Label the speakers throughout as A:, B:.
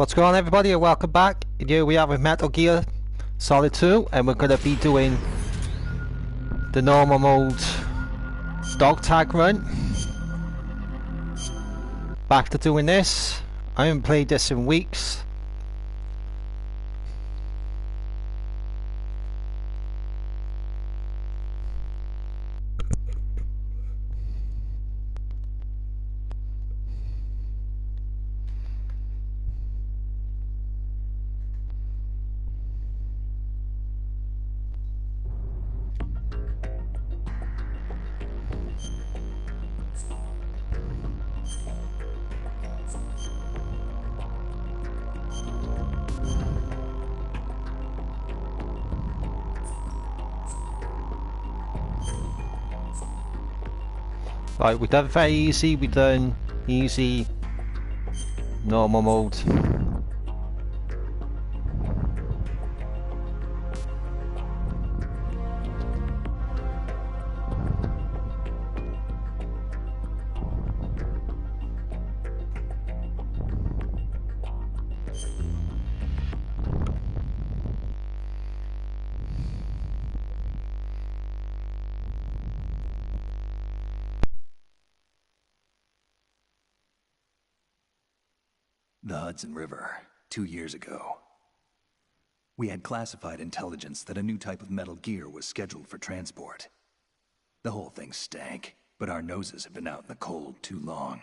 A: What's going on, everybody, and welcome back. Here we are with Metal Gear Solid 2, and we're going to be doing the normal mode dog tag run. Back to doing this. I haven't played this in weeks. Right, we've done very easy, we've done easy, normal mode.
B: The Hudson River, 2 years ago. We had classified intelligence that a new type of metal gear was scheduled for transport. The whole thing stank, but our noses have been out in the cold too long.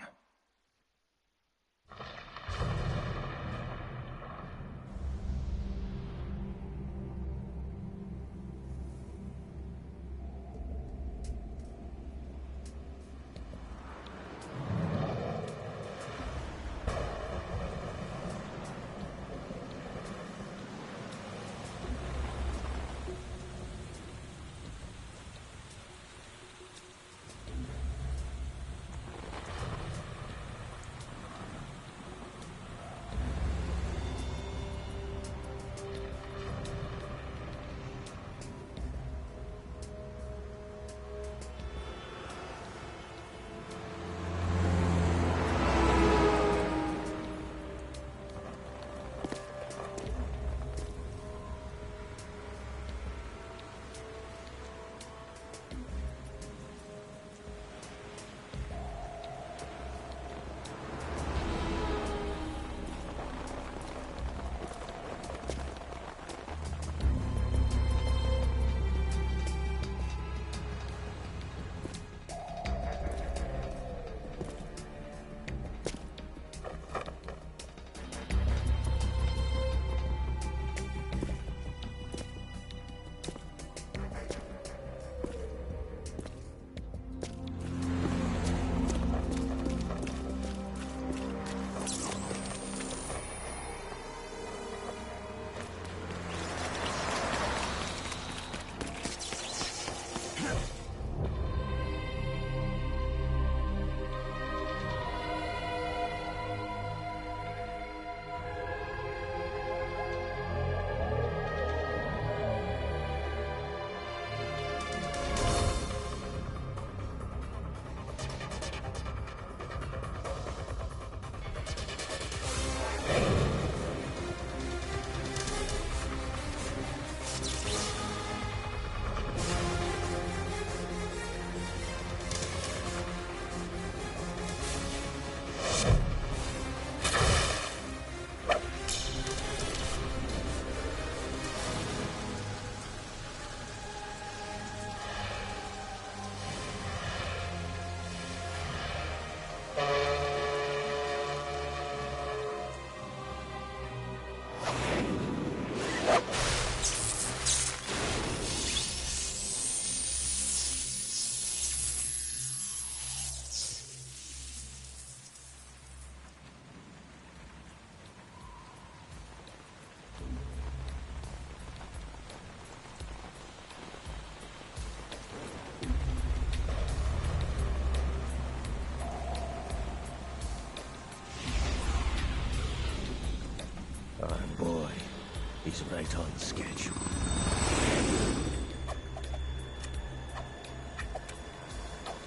C: He's right on schedule.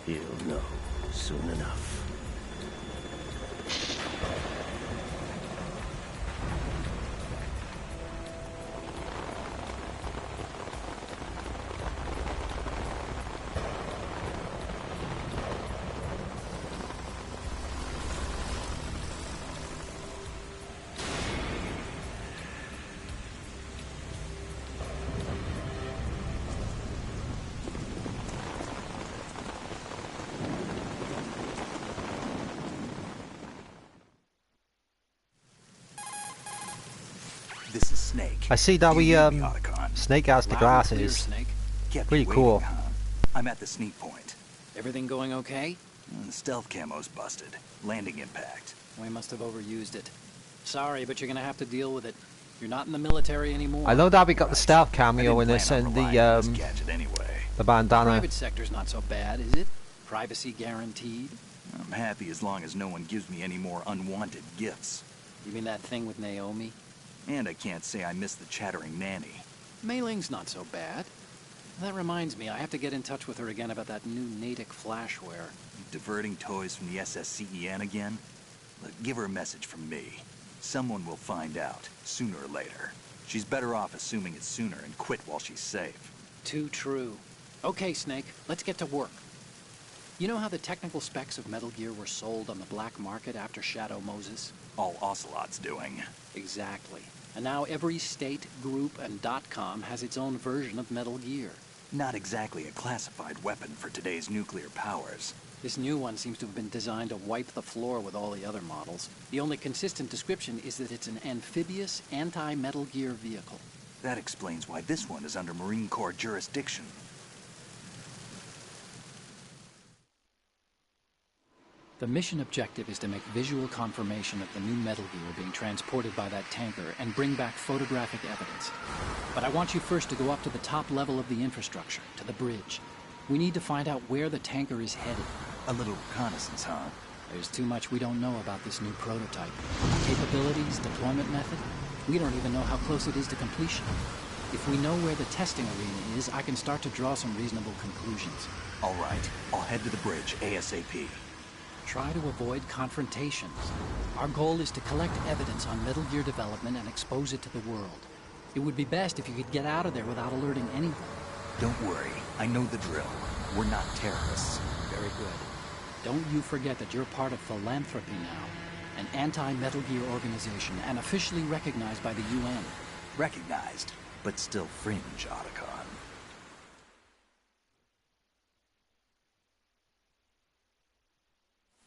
C: He'll know soon enough.
A: I see that we,
B: You need me, Otacon.
A: Snake has the
D: Loud and clear,
A: glasses.
D: Snake.
B: Kept
A: Pretty
B: you waiting,
A: cool.
B: huh? I'm at the sneak point.
D: Everything going okay?
B: The stealth camo's busted. Landing impact.
D: We must have overused it. Sorry, but you're gonna have to deal with it. You're not in the military anymore.
A: I know that we got the
B: Right.
A: stealth
B: I
A: cameo
B: didn't
A: in this
B: plan on
A: and
B: relying on this
A: the
B: gadget anyway.
A: bandana.
D: Private sector's not so bad, is it? Privacy guaranteed?
B: I'm happy as long as no one gives me any more unwanted gifts.
D: You mean that thing with Naomi?
B: And I can't say I miss the chattering nanny.
D: Mei Ling's not so bad. That reminds me, I have to get in touch with her again about that new Natick flashware.
B: Diverting toys from the SSCEN again? Look, give her a message from me. Someone will find out, sooner or later. She's better off assuming it sooner and quit while she's safe.
D: Too true. Okay, Snake, let's get to work. You know how the technical specs of Metal Gear were sold on the black market after Shadow Moses?
B: All Ocelot's doing.
D: Exactly. And now every state, group, and .com has its own version of Metal Gear.
B: Not exactly a classified weapon for today's nuclear powers.
D: This new one seems to have been designed to wipe the floor with all the other models. The only consistent description is that it's an amphibious, anti-Metal Gear vehicle.
B: That explains why this one is under Marine Corps jurisdiction.
D: The mission objective is to make visual confirmation of the new Metal Gear being transported by that tanker and bring back photographic evidence. But I want you first to go up to the top level of the infrastructure, to the bridge. We need to find out where the tanker is headed.
B: A little reconnaissance, huh?
D: There's too much we don't know about this new prototype. Capabilities, deployment method. We don't even know how close it is to completion. If we know where the testing arena is, I can start to draw some reasonable conclusions.
B: All right, I'll head to the bridge ASAP.
D: Try to avoid confrontations. Our goal is to collect evidence on Metal Gear development and expose it to the world. It would be best if you could get out of there without alerting anyone.
B: Don't worry, I know the drill. We're not terrorists.
D: Very good. Don't you forget that you're part of Philanthropy now, an anti-Metal Gear organization and officially recognized by the UN.
B: Recognized, but still fringe, Otacon.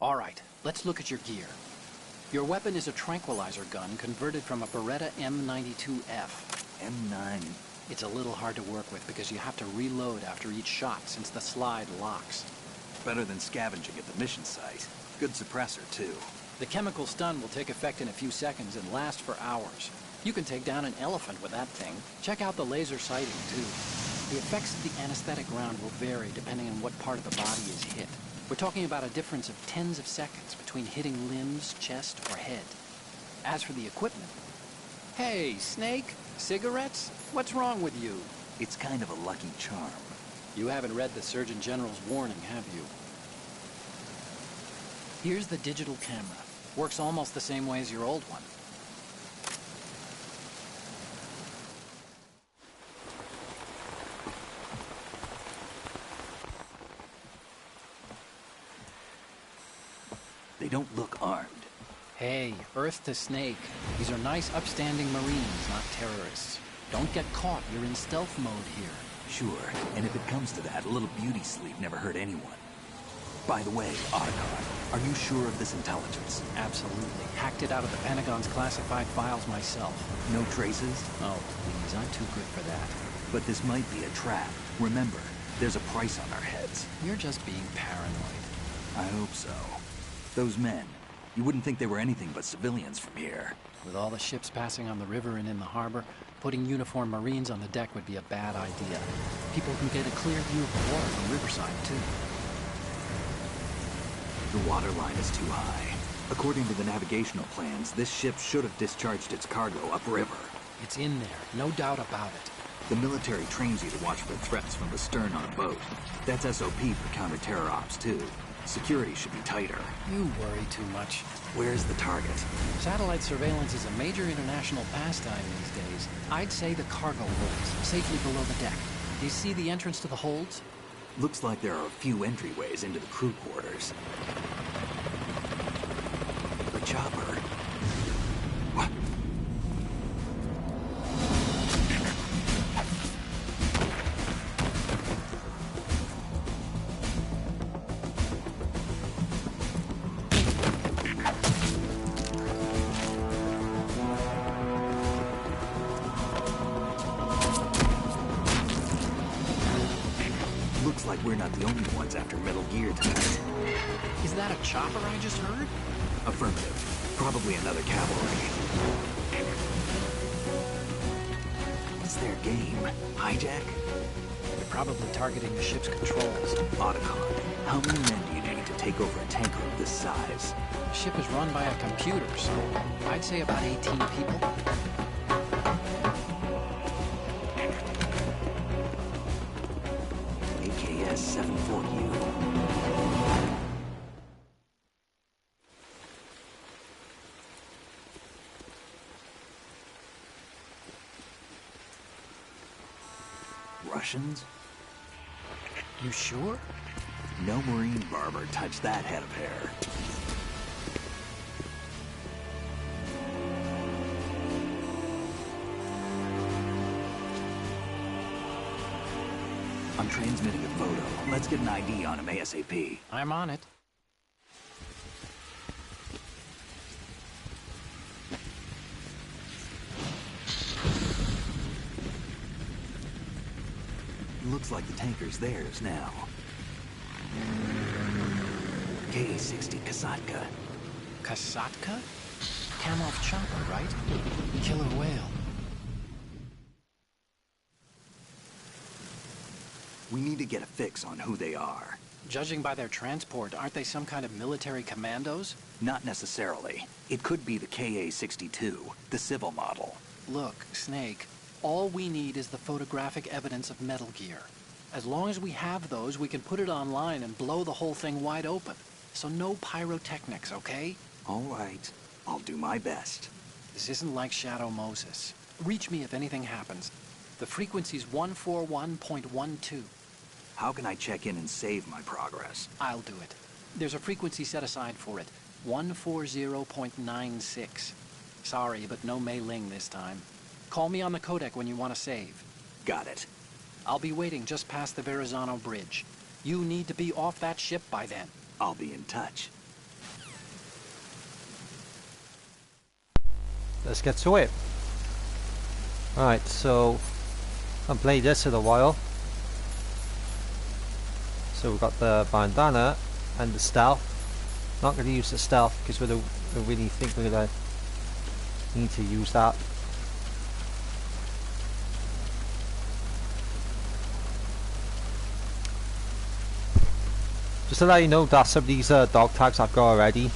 D: All right, let's look at your gear. Your weapon is a tranquilizer gun converted from a Beretta M92F.
B: M9.
D: It's a little hard to work with because you have to reload after each shot since the slide locks.
B: Better than scavenging at the mission site. Good suppressor, too.
D: The chemical stun will take effect in a few seconds and last for hours. You can take down an elephant with that thing. Check out the laser sighting, too. The effects of the anesthetic round will vary depending on what part of the body is hit. We're talking about a difference of tens of seconds between hitting limbs, chest, or head. As for the equipment... Hey, Snake? Cigarettes? What's wrong with you?
B: It's kind of a lucky charm.
D: You haven't read the Surgeon General's warning, have you? Here's the digital camera. Works almost the same way as your old one.
B: They don't look armed.
D: Hey, Earth to Snake. These are nice, upstanding Marines, not terrorists. Don't get caught. You're in stealth mode here.
B: Sure, and if it comes to that, a little beauty sleep never hurt anyone. By the way, Otacon, are you sure of this intelligence?
D: Absolutely. Hacked it out of the Pentagon's classified files myself.
B: No traces?
D: Oh, please, I'm too good for that.
B: But this might be a trap. Remember, there's a price on our heads.
D: You're just being paranoid.
B: I hope so. Those men, you wouldn't think they were anything but civilians from here.
D: With all the ships passing on the river and in the harbor, putting uniformed Marines on the deck would be a bad idea. People can get a clear view of the water from Riverside, too.
B: The water line is too high. According to the navigational plans, this ship should have discharged its cargo upriver.
D: It's in there, no doubt about it.
B: The military trains you to watch for threats from the stern on a boat. That's SOP for counter-terror ops, too. Security should be tighter.
D: You worry too much.
B: Where's the target?
D: Satellite surveillance is a major international pastime these days. I'd say the cargo holds, safely below the deck. Do you see the entrance to the holds?
B: Looks like there are a few entryways into the crew quarters. The chopper. What? we're not the only ones after Metal Gear tonight.
D: Is that a chopper I just heard?
B: Affirmative. Probably another cavalry. What's their game? Hijack?
D: They're probably targeting the ship's controls.
B: Otacon, how many men do you need to take over a tanker of this size?
D: The ship is run by a computer, so I'd say about 18 people.
B: AKS 74U. Russians?
D: You sure?
B: No Marine barber touched that head of hair. I'm transmitting a photo. Let's get an ID on him ASAP.
D: I'm on it.
B: Looks like the tanker's theirs now. KA-60 Kasatka.
D: Kasatka? Kamov chopper, right? Killer whale.
B: We need to get a fix on who they are.
D: Judging by their transport, aren't they some kind of military commandos?
B: Not necessarily. It could be the KA-62, the civil model.
D: Look, Snake, all we need is the photographic evidence of Metal Gear. As long as we have those, we can put it online and blow the whole thing wide open. So no pyrotechnics, okay?
B: All right. I'll do my best.
D: This isn't like Shadow Moses. Reach me if anything happens. The frequency's 141.12.
B: How can I check in and save my progress?
D: I'll do it. There's a frequency set aside for it. 140.96. Sorry, but no Mei Ling this time. Call me on the codec when you want to save.
B: Got it.
D: I'll be waiting just past the Verrazano Bridge. You need to be off that ship by then.
B: I'll be in touch.
A: Let's get to it. Alright, so I've played this in a while. So we've got the bandana and the stealth. Not going to use the stealth because we don't really think we're going to need to use that. Just to let you know that some of these dog tags I've got already.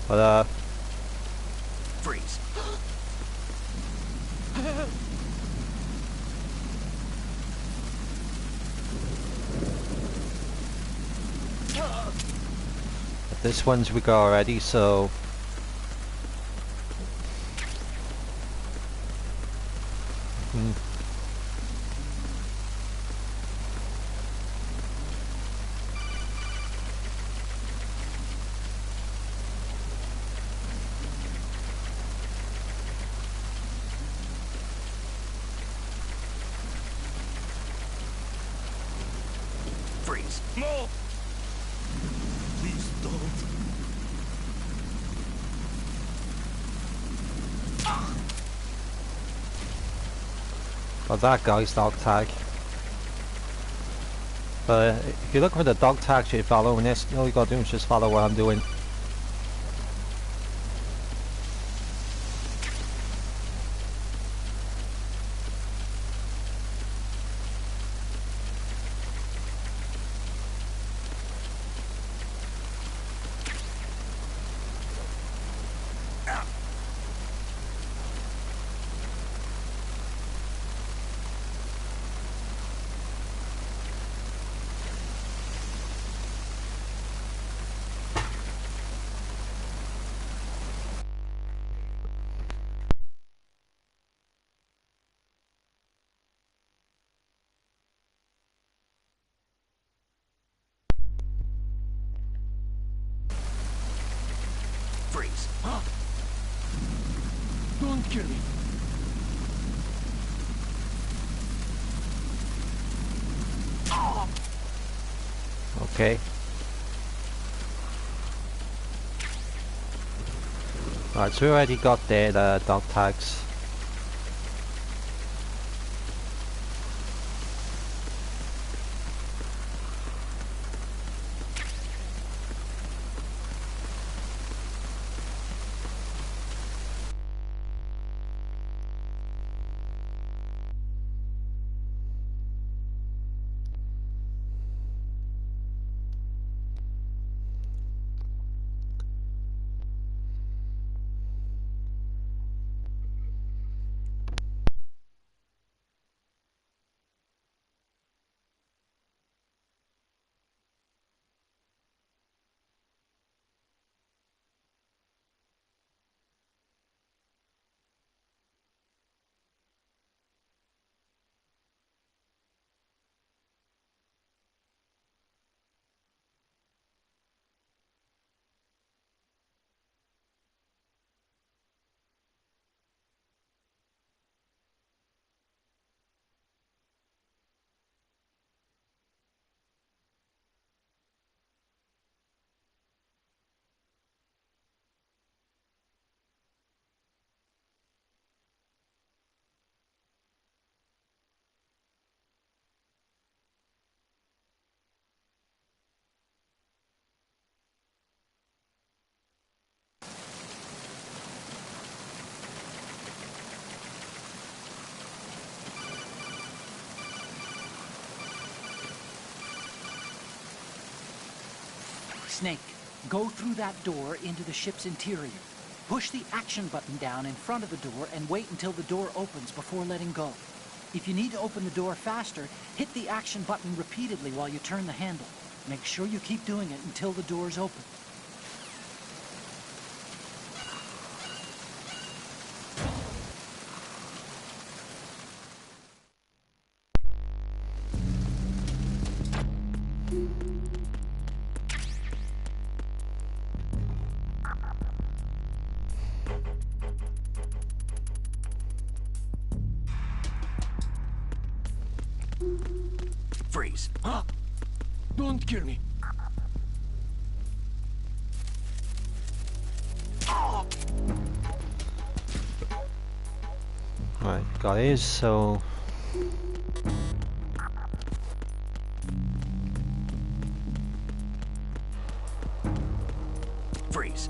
A: But
B: Freeze.
A: this one's we got already, so
B: Freeze.
C: No! Please don't.
A: got that guy's dog tag. But if you're looking for the dog tags you're following this, all you gotta do is just follow what I'm doing.
B: Freeze.
C: Don't kill me.
A: Okay. Alright, so we already got the dog tags.
D: Snake, go through that door into the ship's interior. Push the action button down in front of the door and wait until the door opens before letting go. If you need to open the door faster, hit the action button repeatedly while you turn the handle. Make sure you keep doing it until the door's open.
B: Freeze.
C: Huh? Don't kill me.
A: Right, got his, so...
B: Freeze.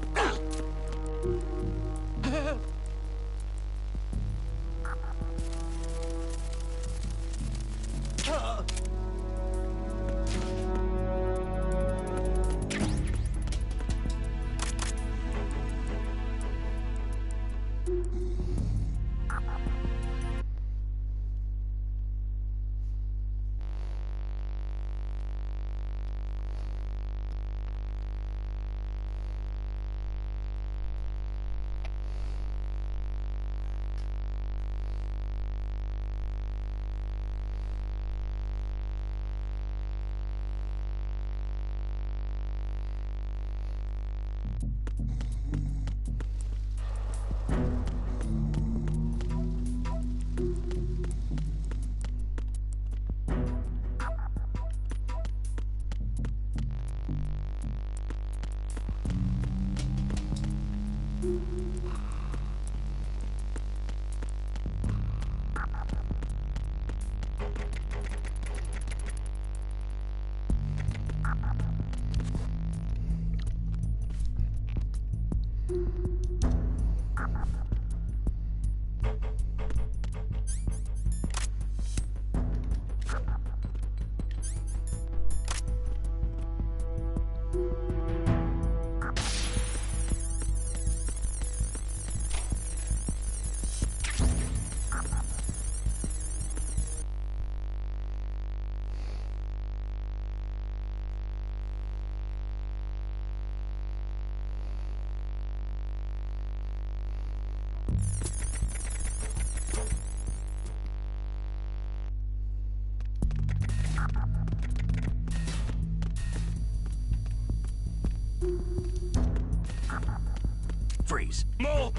B: Freeze.
C: No!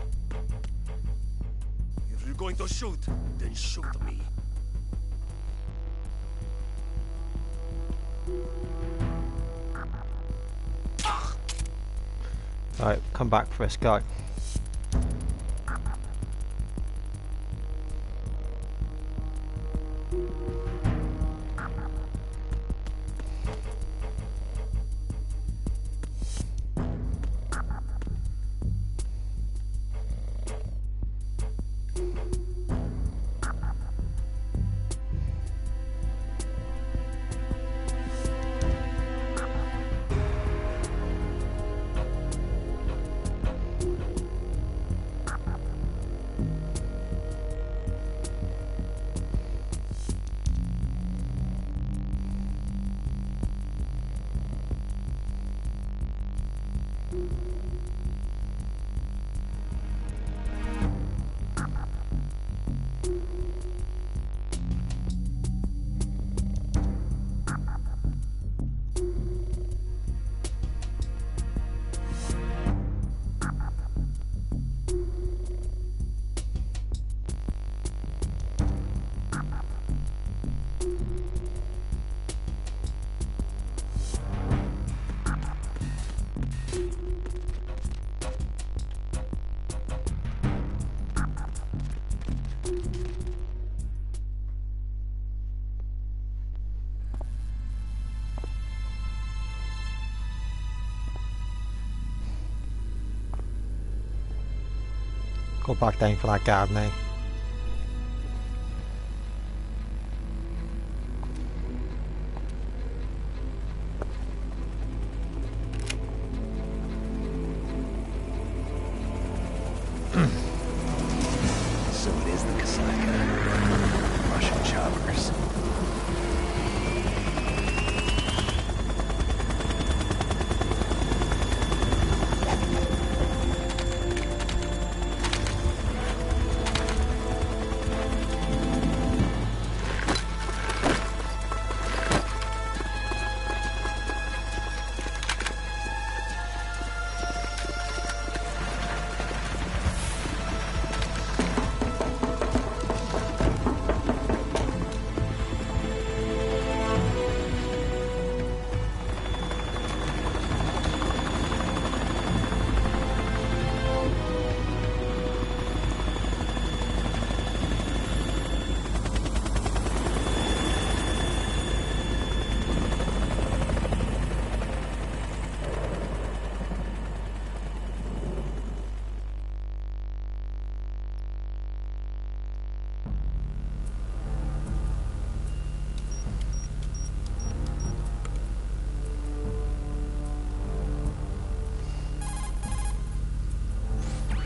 C: If you're going to shoot, then shoot me.
A: Alright, come back for us, go. Go back down for that guard now.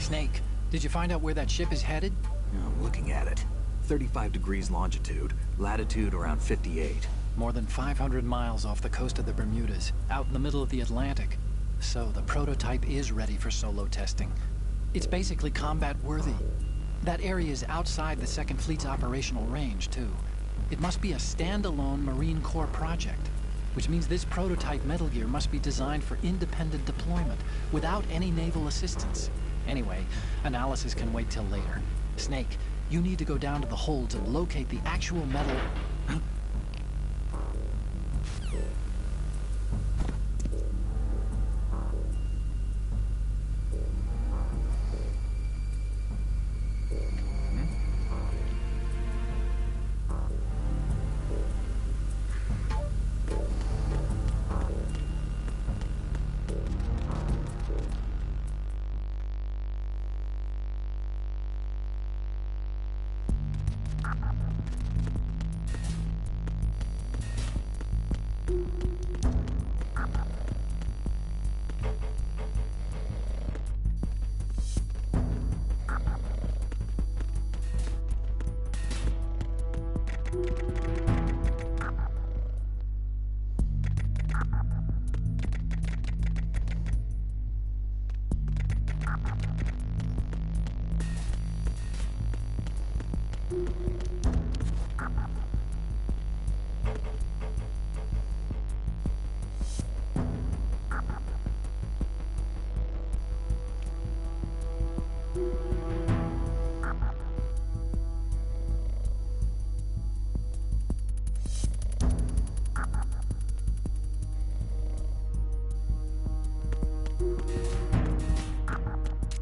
D: Snake, did you find out where that ship is headed?
B: I'm looking at it. 35 degrees longitude, latitude around 58.
D: More than 500 miles off the coast of the Bermudas, out in the middle of the Atlantic. So the prototype is ready for solo testing. It's basically combat-worthy. That area is outside the Second Fleet's operational range, too. It must be a standalone Marine Corps project, which means this prototype Metal Gear must be designed for independent deployment, without any naval assistance. Anyway, analysis can wait till later. Snake, you need to go down to the holds and locate the actual metal...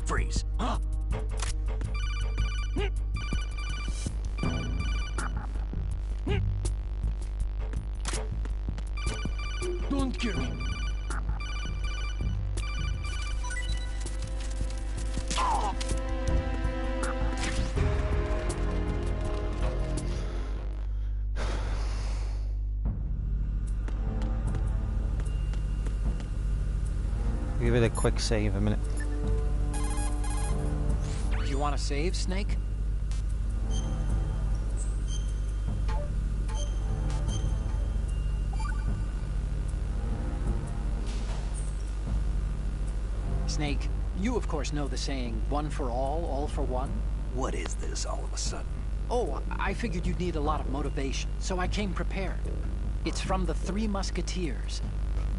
B: Freeze. Huh?
C: Don't kill me.
A: Give it a quick save a minute.
D: You want to save, Snake? Snake, you of course know the saying, one for all for one?
B: What is this all of a sudden?
D: Oh, I figured you'd need a lot of motivation, so I came prepared. It's from the Three Musketeers.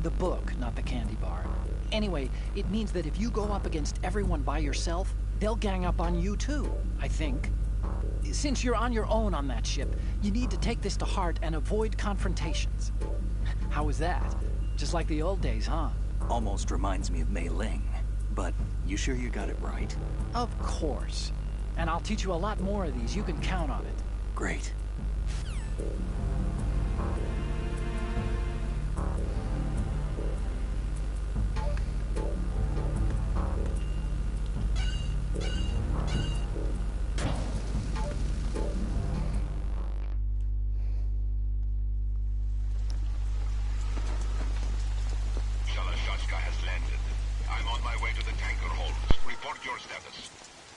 D: The book, not the candy bar. Anyway, it means that if you go up against everyone by yourself, they'll gang up on you too, I think. Since you're on your own on that ship, you need to take this to heart and avoid confrontations. How was that? Just like the old days, huh?
B: Almost reminds me of Mei Ling. But you sure you got it right?
D: Of course. And I'll teach you a lot more of these. You can count on it.
B: Great.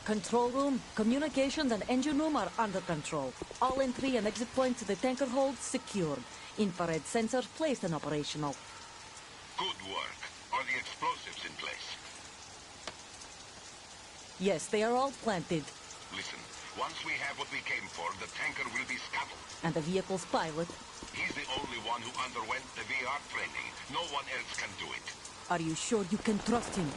E: Control room, communications, and engine room are under control. All entry and exit points to the tanker hold secured. Infrared sensors placed and operational.
F: Good work. Are the explosives in place?
E: Yes, they are all planted.
F: Listen, once we have what we came for, the tanker will be scuttled.
E: And the vehicle's pilot?
F: He's the only one who underwent the VR training. No one else can do it.
E: Are you sure you can trust him?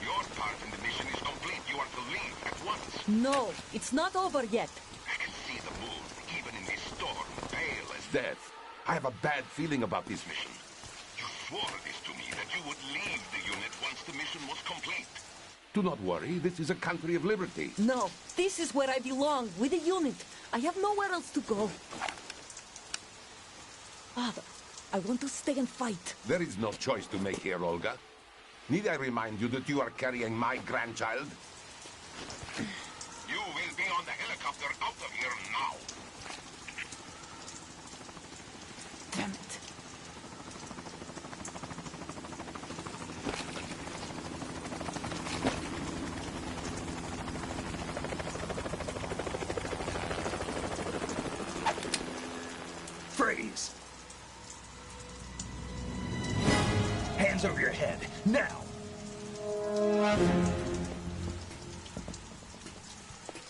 F: Your part in the mission is complete. You are to leave at once.
E: No, it's not over yet.
F: I can see the moon, even in this storm, pale as death. I have a bad feeling about this mission. You swore this to me, that you would leave the unit once the mission was complete. Do not worry, this is a country of liberty.
E: No, this is where I belong, with the unit. I have nowhere else to go. Father, I want to stay and fight.
F: There is no choice to make here, Olga. Need I remind you that you are carrying my grandchild? You will be on the helicopter out of here now.
E: Damn it.
B: Freeze! Hands over your head, now!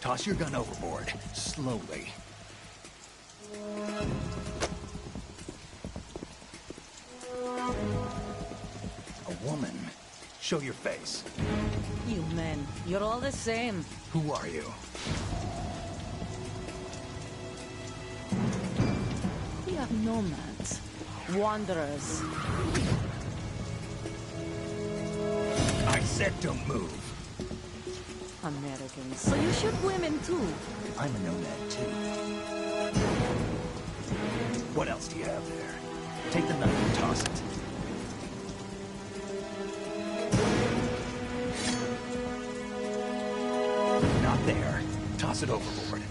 B: Toss your gun overboard, slowly. A woman. Show your face.
E: You men, you're all the same.
B: Who are you?
E: We are nomads. Wanderers.
B: I said don't move.
E: Americans. So you shoot women too.
B: I'm a nomad too. What else do you have there? Take the knife and toss it. Not there. Toss it overboard.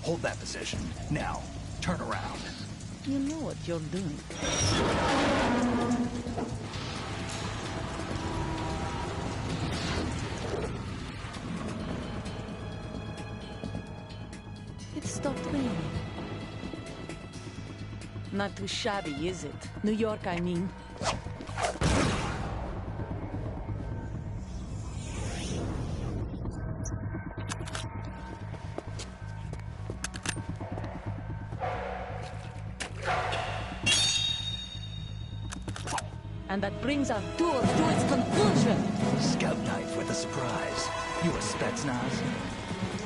B: Hold that position. Now, turn around.
E: You know what you're doing. It stopped raining. Not too shabby, is it? New York, I mean. And that brings our tour to its conclusion.
B: Scout knife with a surprise. You a Spetsnaz?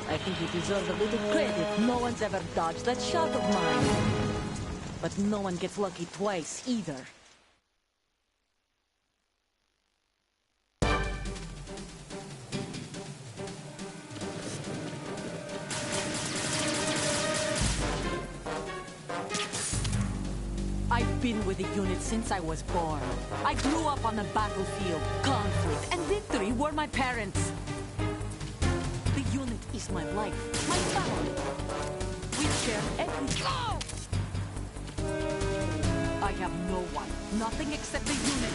E: I think you deserve a little credit. No one's ever dodged that shot of mine. But no one gets lucky twice, either. I've been with the unit since I was born. I grew up on the battlefield. Conflict and victory were my parents. The unit is my life, my family. We share everything. Oh! I have no one, nothing except the unit.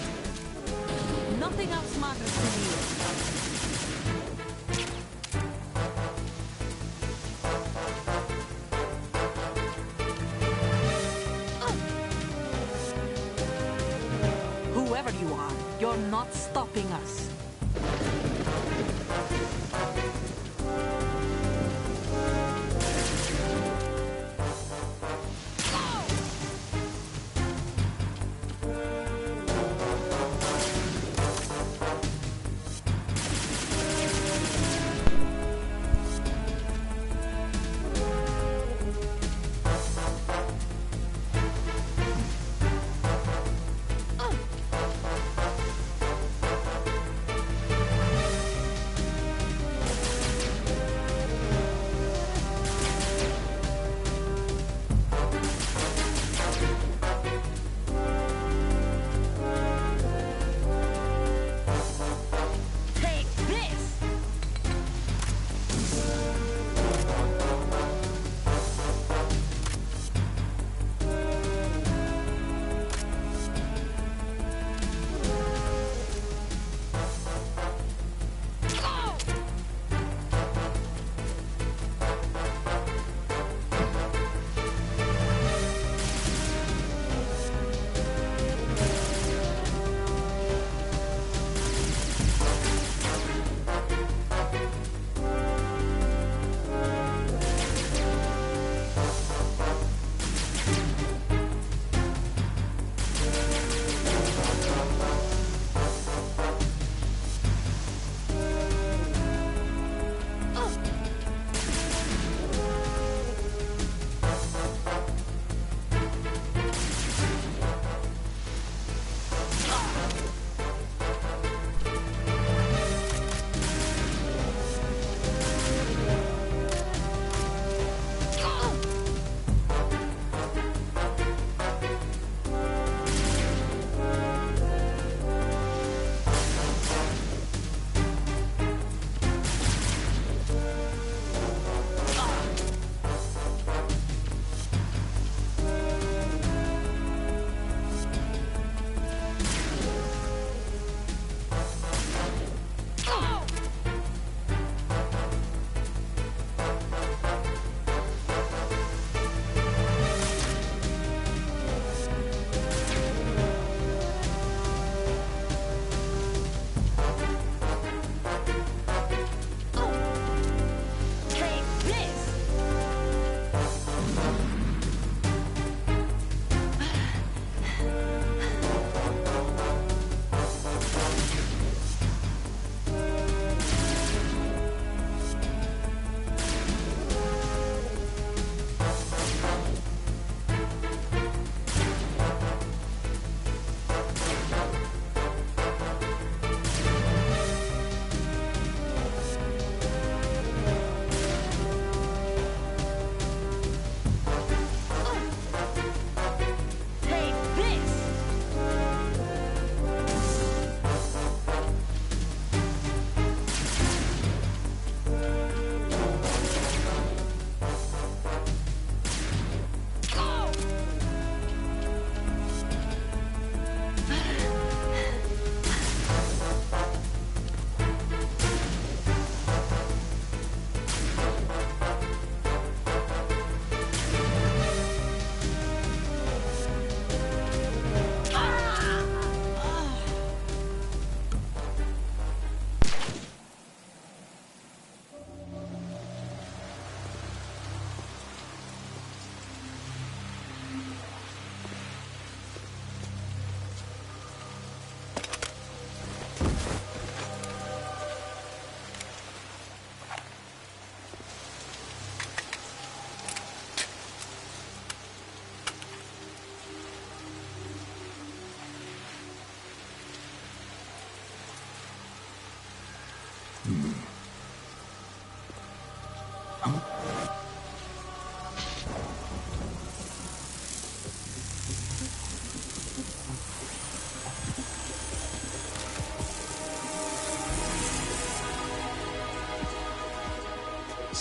E: Nothing else matters to me. Whoever you are, you're not stopping us.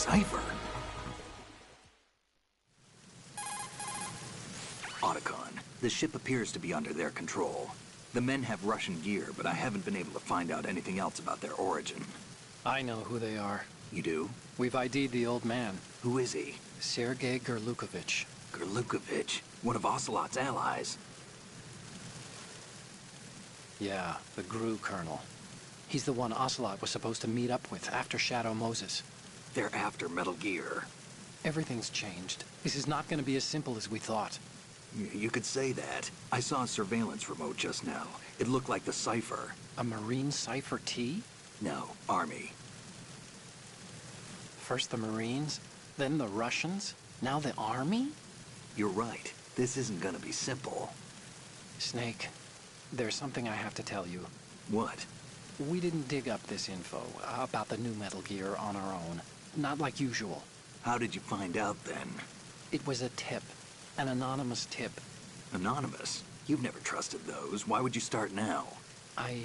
B: cipher. Otacon, the ship appears to be under their control. The men have Russian gear, but I haven't been able to find out anything else about their origin.
D: I know who they are.
B: You do?
D: We've ID'd the old man,
B: Who is he?
D: Sergei Gerlukovich.
B: Gerlukovich, one of Ocelot's allies.
D: Yeah, the GRU colonel. He's the one Ocelot was supposed to meet up with after Shadow Moses.
B: They're after Metal Gear.
D: Everything's changed. This is not going to be as simple as we thought.
B: You could say that. I saw a surveillance remote just now. It looked like the cipher.
D: A Marine Cipher T?
B: No, Army.
D: First the Marines, then the Russians, now the Army?
B: You're right. This isn't gonna be simple.
D: Snake, there's something I have to tell you.
B: What?
D: We didn't dig up this info about the new Metal Gear on our own. Not like usual.
B: How did you find out then?
D: It was a tip. An anonymous tip.
B: Anonymous? You've never trusted those. Why would you start now?
D: I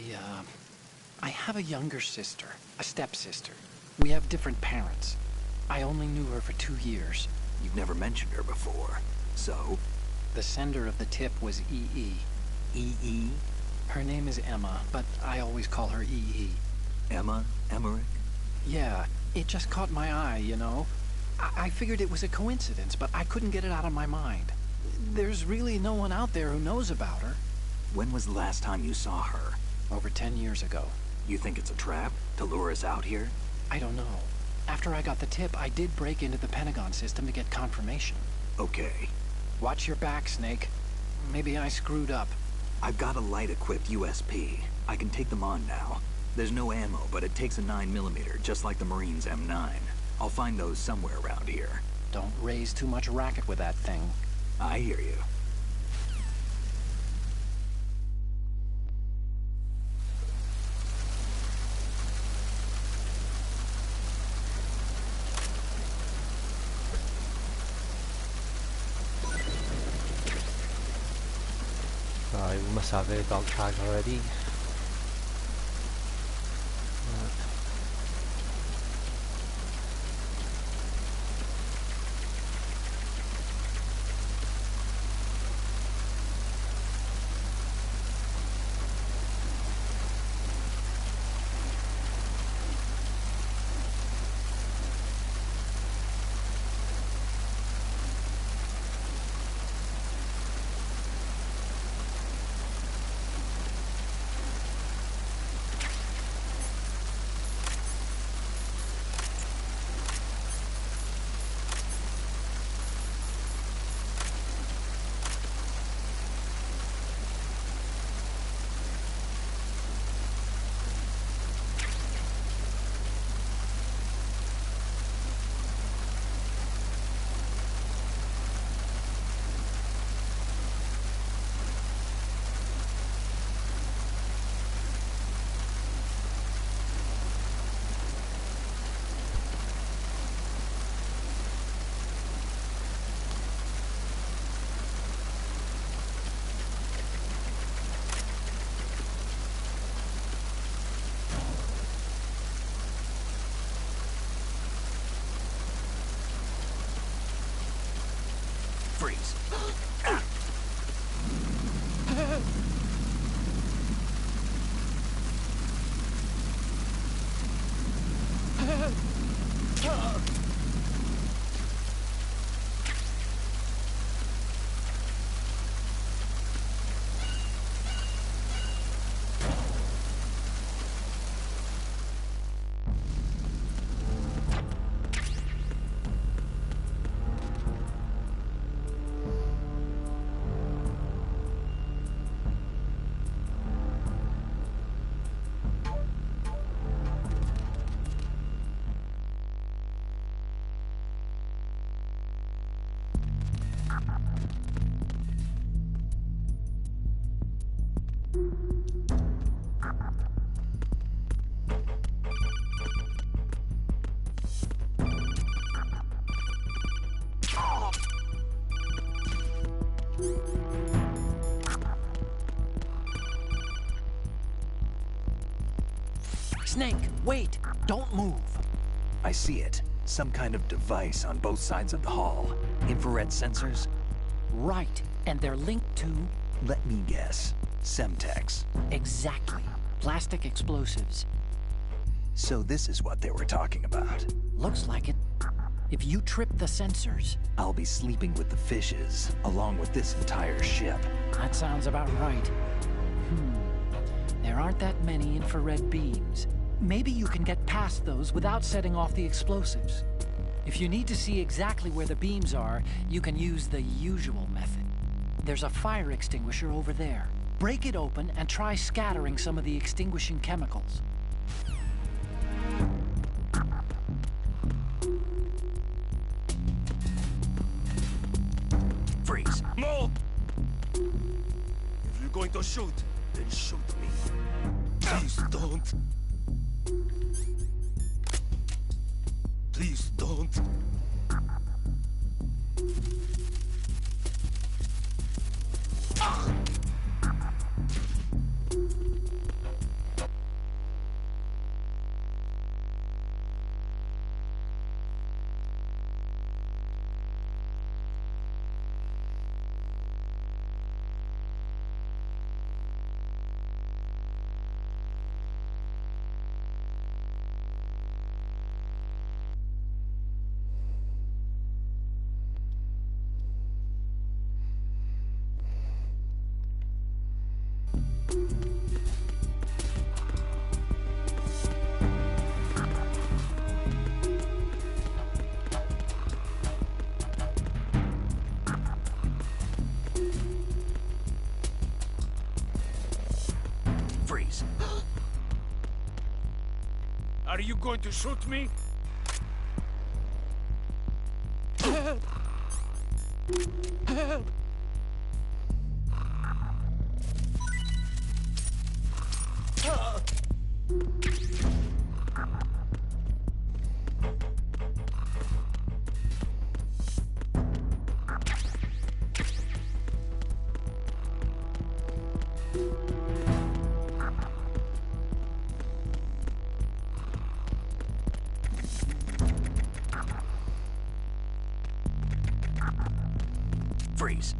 D: have a younger sister, a stepsister. We have different parents. I only knew her for 2 years.
B: You've never mentioned her before. So?
D: The sender of the tip was E.E.
B: E.E.?
D: Her name is Emma, but I always call her E.E.
B: Emma? Emmerich?
D: Yeah, it just caught my eye, you know? I figured it was a coincidence, but I couldn't get it out of my mind. There's really no one out there who knows about her.
B: When was the last time you saw her?
D: Over 10 years ago.
B: You think it's a trap? To lure us out here?
D: I don't know. After I got the tip, I did break into the Pentagon system to get confirmation.
B: Okay.
D: Watch your back, Snake. Maybe I screwed up.
B: I've got a light-equipped USP. I can take them on now. There's no ammo, but it takes a 9mm, just like the Marines' M9. I'll find those somewhere around here.
D: Don't raise too much racket with that thing.
B: I hear you.
A: Right, we must have a dog tag already.
B: Freeze.
D: Snake, wait! Don't move!
B: I see it. Some kind of device on both sides of the hull. Infrared sensors?
D: Right, and they're linked to...
B: Let me guess. Semtex.
D: Exactly. Plastic explosives.
B: So this is what they were talking about.
D: Looks like it. If you trip the sensors...
B: I'll be sleeping with the fishes, along with this entire ship.
D: That sounds about right. There aren't that many infrared beams. Maybe you can get past those without setting off the explosives. If you need to see exactly where the beams are, you can use the usual method. There's a fire extinguisher over there. Break it open and try scattering some of the extinguishing chemicals.
B: Freeze.
C: No! If you're going to shoot, then shoot me. Please don't. Please don't.
B: Freeze.
C: Are you going to shoot me?
B: Freeze.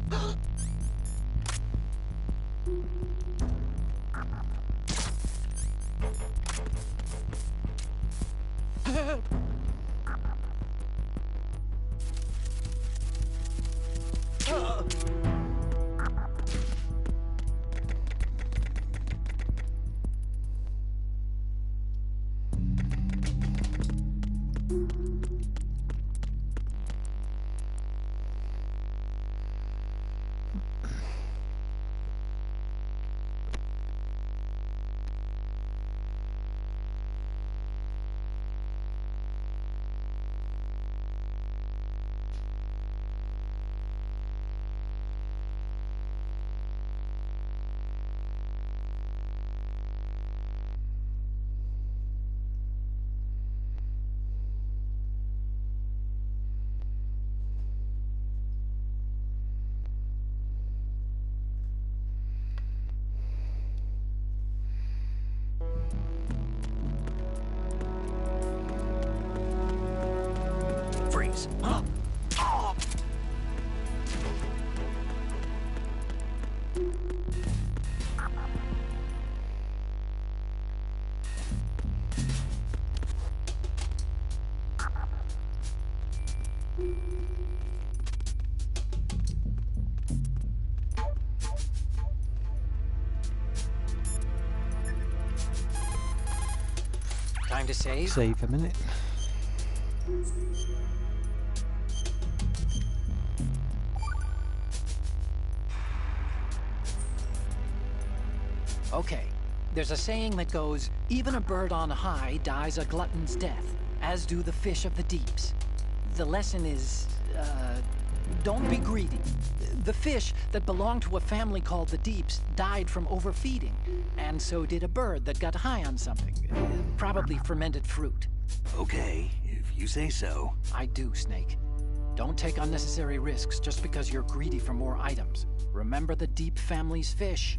B: Freeze.
D: Time to save?
A: Save a minute.
D: Okay. There's a saying that goes, even a bird on high dies a glutton's death, as do the fish of the deeps. The lesson is, don't be greedy. The fish that belonged to a family called the Deeps died from overfeeding, and so did a bird that got high on something, probably fermented fruit.
B: Okay, if you say so.
D: I do, Snake. Don't take unnecessary risks just because you're greedy for more items. Remember the Deep family's fish.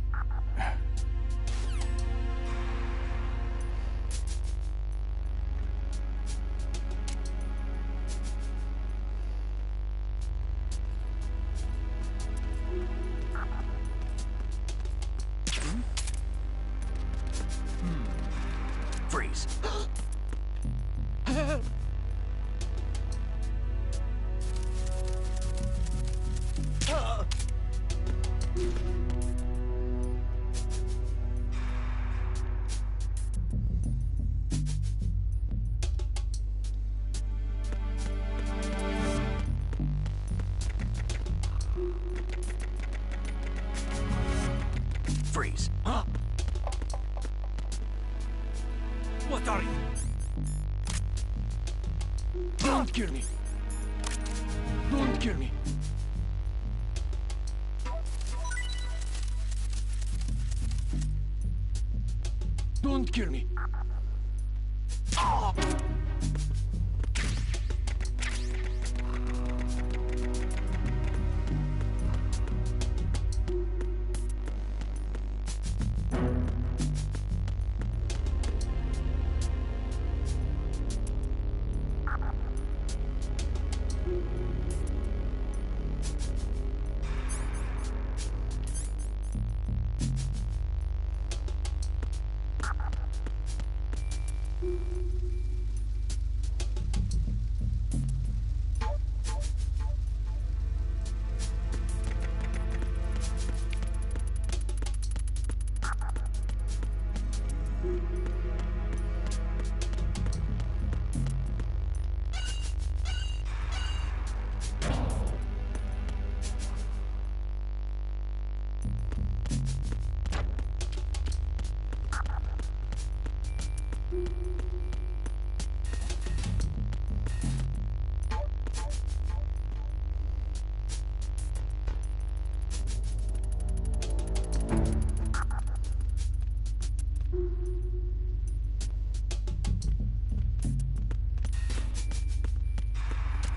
B: Freeze.
C: Huh? What are you? Don't kill me! Don't kill me! Don't kill me! Ah!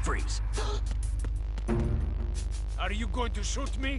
B: Freeze.
C: Are you going to shoot me?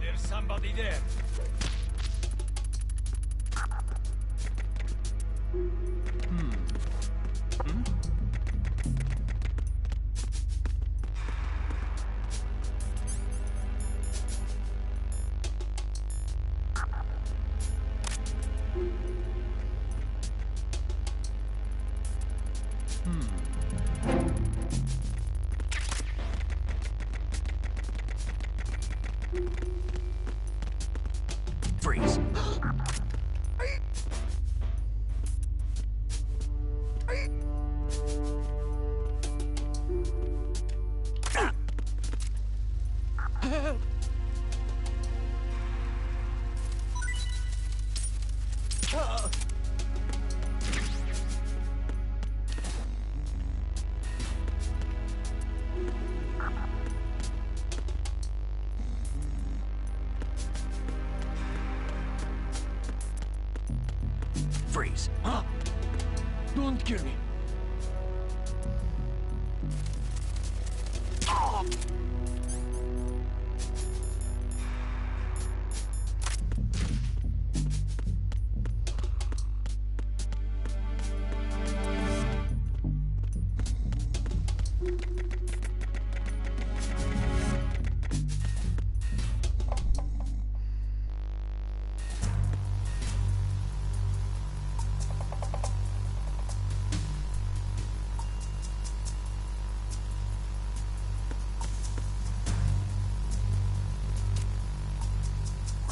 C: There's somebody there.
B: Freeze. Freeze.
C: Huh? Don't kill me. Ah!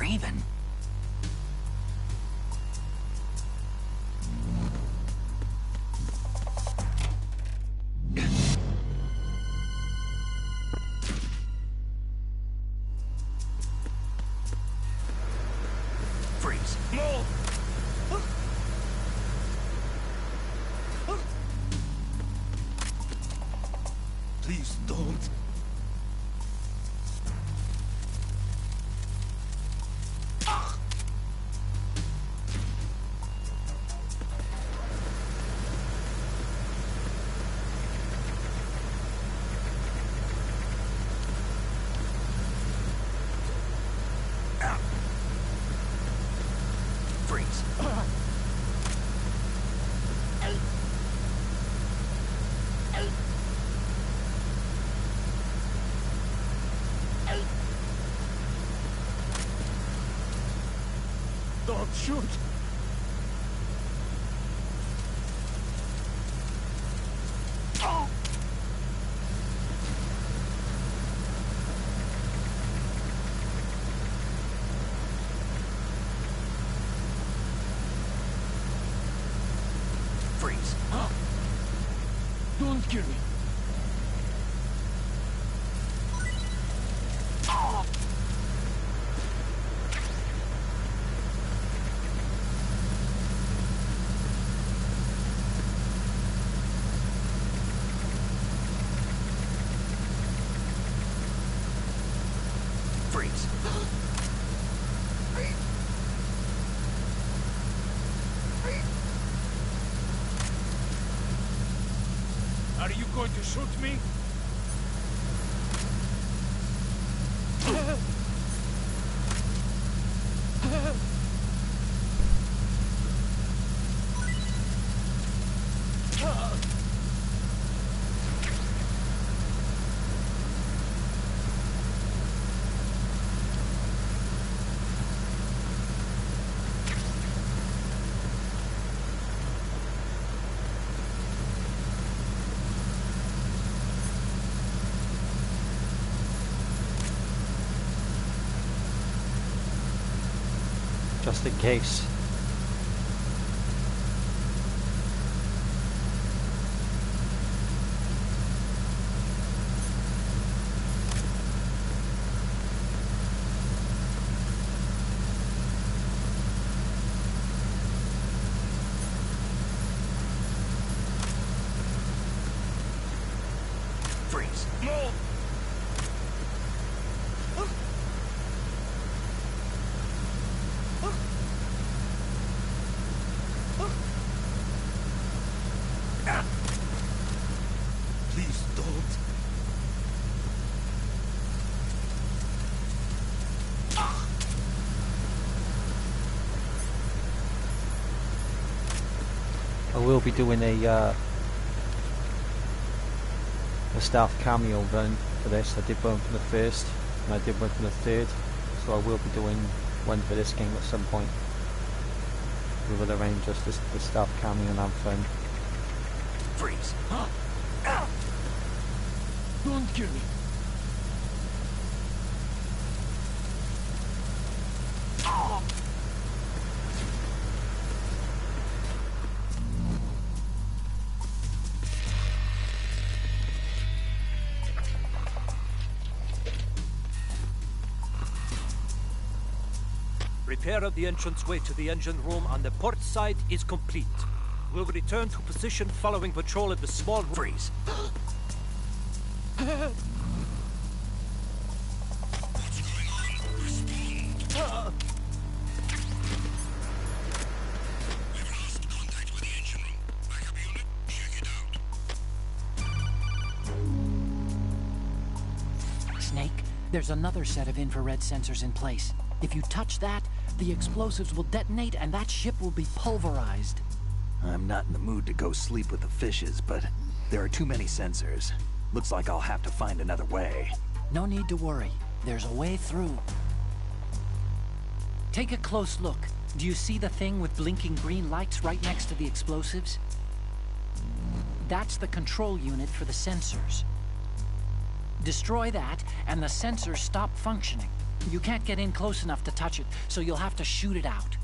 B: Raven. Freeze.
C: No! Please don't.
D: Freeze.
C: Don't shoot!
D: Freeze.
C: Don't kill me!
D: Freeze.
C: Are you going to shoot me?
A: Just in case.
D: Freeze.
C: No! Please don't.
A: I will be doing a stealth cameo run for this. I did one for the first and I did one for the third, so I will be doing one for this game at some point. We will arrange just the stealth cameo and have fun.
D: Freeze.
C: Don't kill me.
G: Repair of the entranceway to the engine room on the port side is complete. We'll return to position following patrol of the small...
D: Freeze. Snake, there's another set of infrared sensors in place. If you touch that, the explosives will detonate and that ship will be pulverized.
B: I'm not in the mood to go sleep with the fishes, but there are too many sensors. Looks like I'll have to find another way.
D: No need to worry. There's a way through. Take a close look. Do you see the thing with blinking green lights right next to the explosives? That's the control unit for the sensors. Destroy that, and the sensors stop functioning. You can't get in close enough to touch it, so you'll have to shoot it out.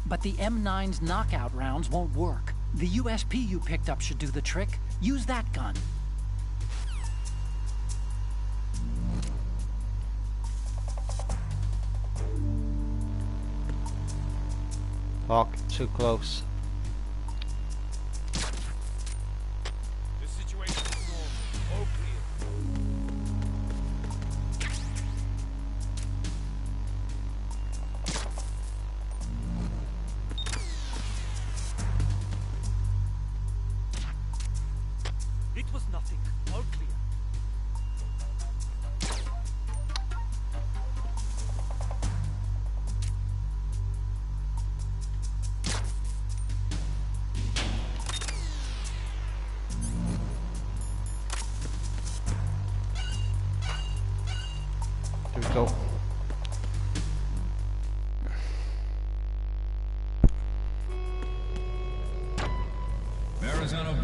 D: But the M9's knockout rounds won't work. The USP you picked up should do the trick. Use that gun.
A: Hawk, too close.
C: The situation is normal. All clear.
G: It was nothing. All clear.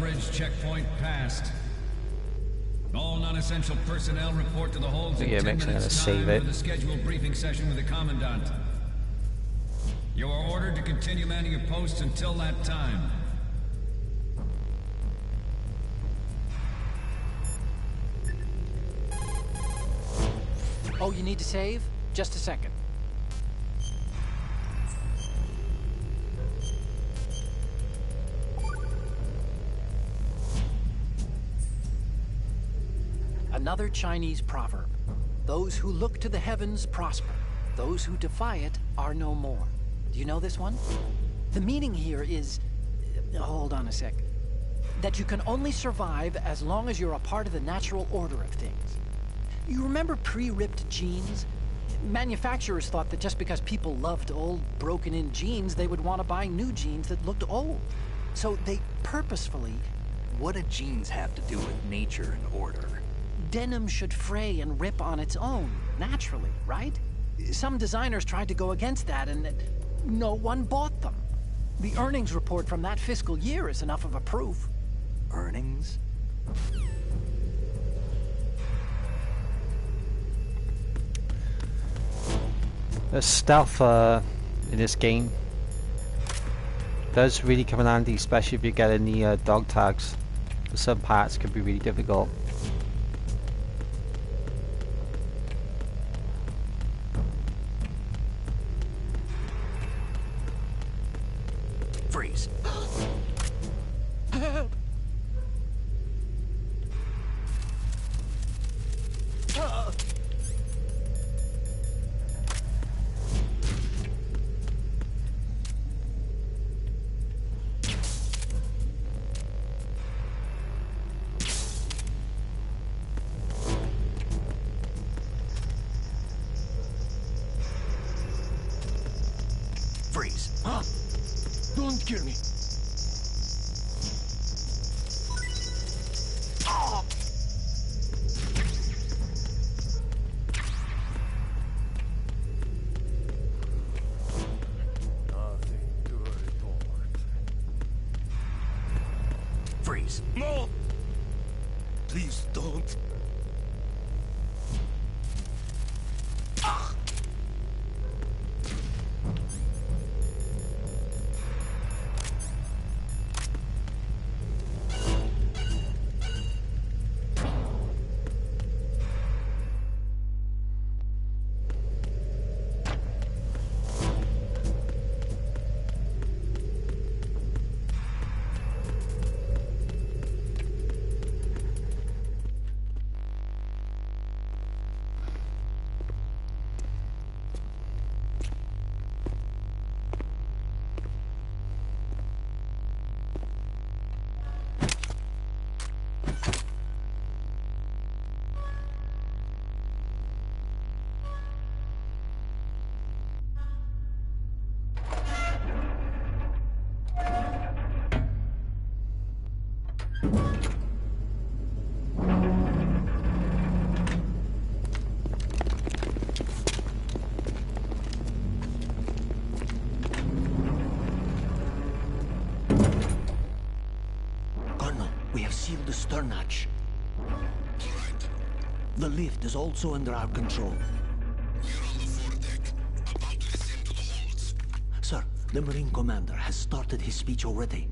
H: bridge checkpoint passed. All non-essential personnel report to the holds in 10 minutes time for the scheduled briefing session with the Commandant. You are ordered to continue manning your posts until that time.
D: Oh, you need to save? Just a second. Another Chinese proverb. Those who look to the heavens prosper. Those who defy it are no more. Do you know this one? The meaning here is... hold on a sec. That you can only survive as long as you're a part of the natural order of things. You remember pre-ripped jeans? Manufacturers thought that just because people loved old, broken-in jeans, they would want to buy new jeans that looked old. So they purposefully...
B: What do jeans have to do with nature and order?
D: Denim should fray and rip on its own, naturally, right? Some designers tried to go against that, and no one bought them. The earnings report from that fiscal year is enough of a proof.
B: Earnings?
A: The stealth in this game does really come in handy, especially if you get any dog tags. Some parts can be really difficult.
B: Freeze. Freeze.
C: Don't kill me. Nothing to report.
B: Freeze.
C: No! Please don't.
I: We have sealed the stern hatch. The lift is also under our control.
F: We're on the foredeck, about to descend to the holds.
I: Sir, the Marine Commander has started his speech already.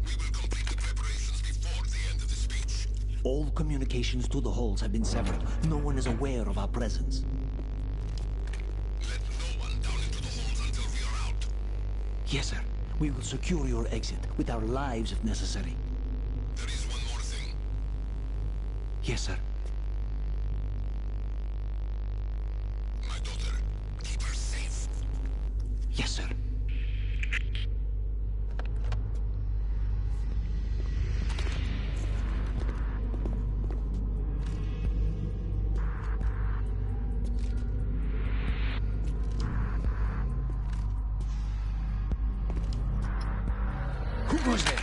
F: We will complete the preparations before the end of the speech.
I: All communications to the holds have been severed. No one is aware of our presence.
F: Let no one down into the holds until we are out.
I: Yes, sir. We will secure your exit, with our lives if necessary.
F: There is one more thing.
I: Yes, sir.
F: My daughter, keep her safe.
I: Yes, sir.
C: Who goes there?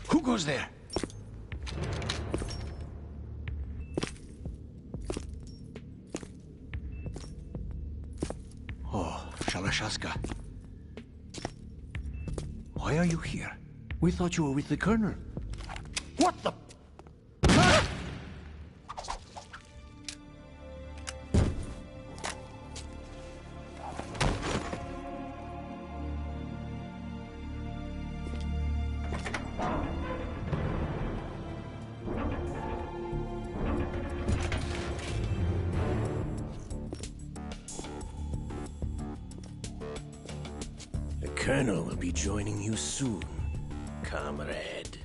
I: Who goes there? Oh, Shalashaska. Why are you here? We thought you were with the Colonel. What the...
C: The Colonel will be joining you soon, comrade.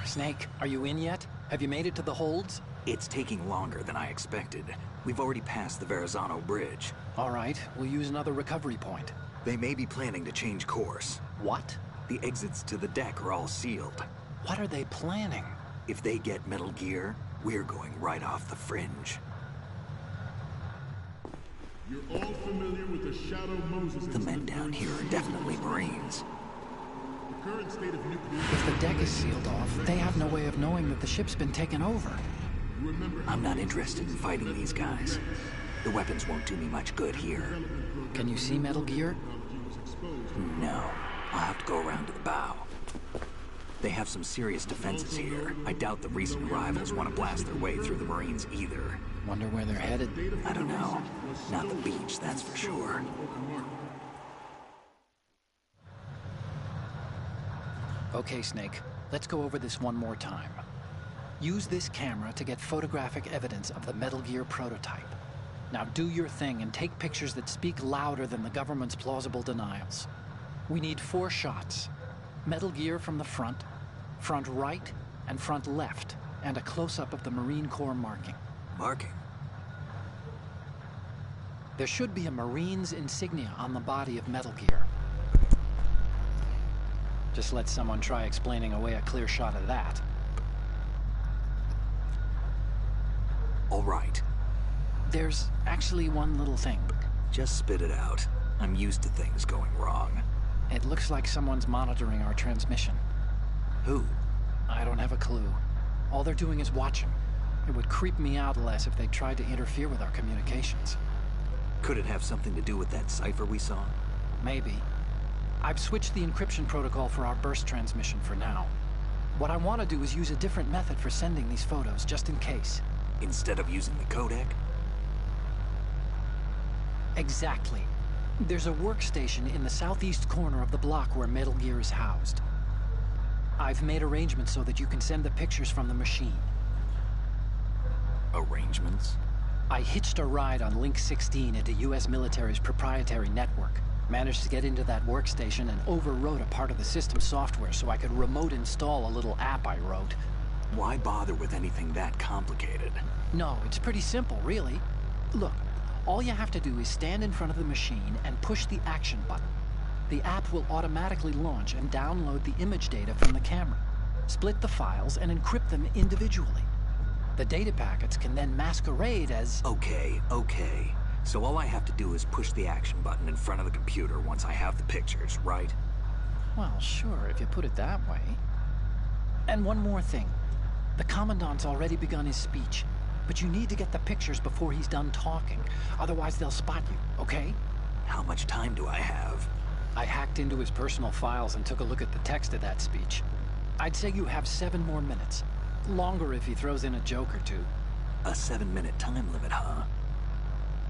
D: Snake, are you in yet? Have you made it to the holds?
B: It's taking longer than I expected. We've already passed the Verrazano Bridge.
D: All right, we'll use another recovery point.
B: They may be planning to change course.
D: What?
B: The exits to the deck are all sealed.
D: What are they planning?
B: If they get Metal Gear, we're going right off the fringe.
J: You're all familiar with the Shadow Moses.
B: The men down here are definitely Marines.
J: The current state of nuclear...
D: If the deck is sealed off, they have no way of knowing that the ship's been taken over.
B: I'm not interested in fighting these guys. The weapons won't do me much good here.
D: Can you see Metal Gear?
B: No. I'll have to go around to the bow. They have some serious defenses here. I doubt the recent arrivals want to blast their way through the Marines either.
D: Wonder where they're headed.
B: I don't know. Not the beach, that's for sure.
D: Okay, Snake. Let's go over this one more time. Use this camera to get photographic evidence of the Metal Gear prototype. Now do your thing and take pictures that speak louder than the government's plausible denials. We need 4 shots. Metal Gear from the front right, and front left, and a close-up of the Marine Corps marking.
B: Marking?
D: There should be a Marine's insignia on the body of Metal Gear. Just let someone try explaining away a clear shot of that.
B: All right.
D: There's actually one little thing.
B: Just spit it out. I'm used to things going wrong.
D: It looks like someone's monitoring our transmission.
B: Who?
D: I don't have a clue. All they're doing is watching. It would creep me out less if they tried to interfere with our communications.
B: Could it have something to do with that cipher we saw?
D: Maybe. I've switched the encryption protocol for our burst transmission for now. What I want to do is use a different method for sending these photos, just in case.
B: Instead of using the codec?
D: Exactly. There's a workstation in the southeast corner of the block where Metal Gear is housed. I've made arrangements so that you can send the pictures from the machine.
B: Arrangements?
D: I hitched a ride on Link 16 into US military's proprietary network. Managed to get into that workstation and overwrote a part of the system software so I could remote install a little app I wrote.
B: Why bother with anything that complicated?
D: No, it's pretty simple, really. Look, all you have to do is stand in front of the machine and push the action button. The app will automatically launch and download the image data from the camera, split the files, and encrypt them individually. The data packets can then masquerade as...
B: Okay. So all I have to do is push the action button in front of the computer once I have the pictures, right?
D: Well, sure, if you put it that way. And one more thing. The Commandant's already begun his speech, but you need to get the pictures before he's done talking. Otherwise, they'll spot you, okay?
B: How much time do I have?
D: I hacked into his personal files and took a look at the text of that speech. I'd say you have 7 more minutes. Longer if he throws in a joke or two.
B: A 7-minute time limit, huh?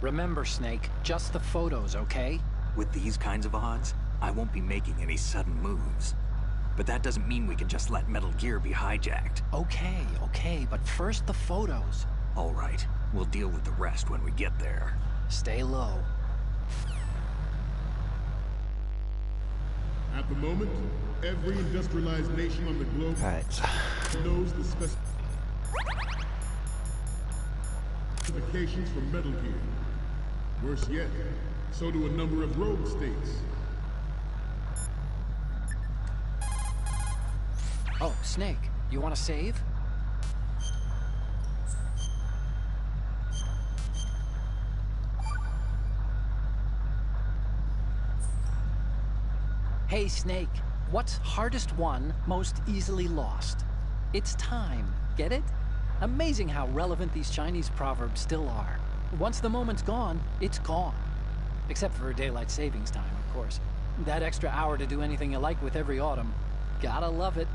D: Remember, Snake, just the photos, okay?
B: With these kinds of odds, I won't be making any sudden moves. But that doesn't mean we can just let Metal Gear be hijacked.
D: Okay, but first the photos.
B: All right, we'll deal with the rest when we get there.
D: Stay low.
J: At the moment, every industrialized nation on the globe knows the specifications for Metal Gear. Worse yet, so do a number of rogue states.
D: Oh, Snake, you want to save? Hey, Snake, what's hardest won, most easily lost? It's time, get it? Amazing how relevant these Chinese proverbs still are. Once the moment's gone, it's gone. Except for daylight savings time, of course. That extra hour to do anything you like with every autumn. Gotta love it.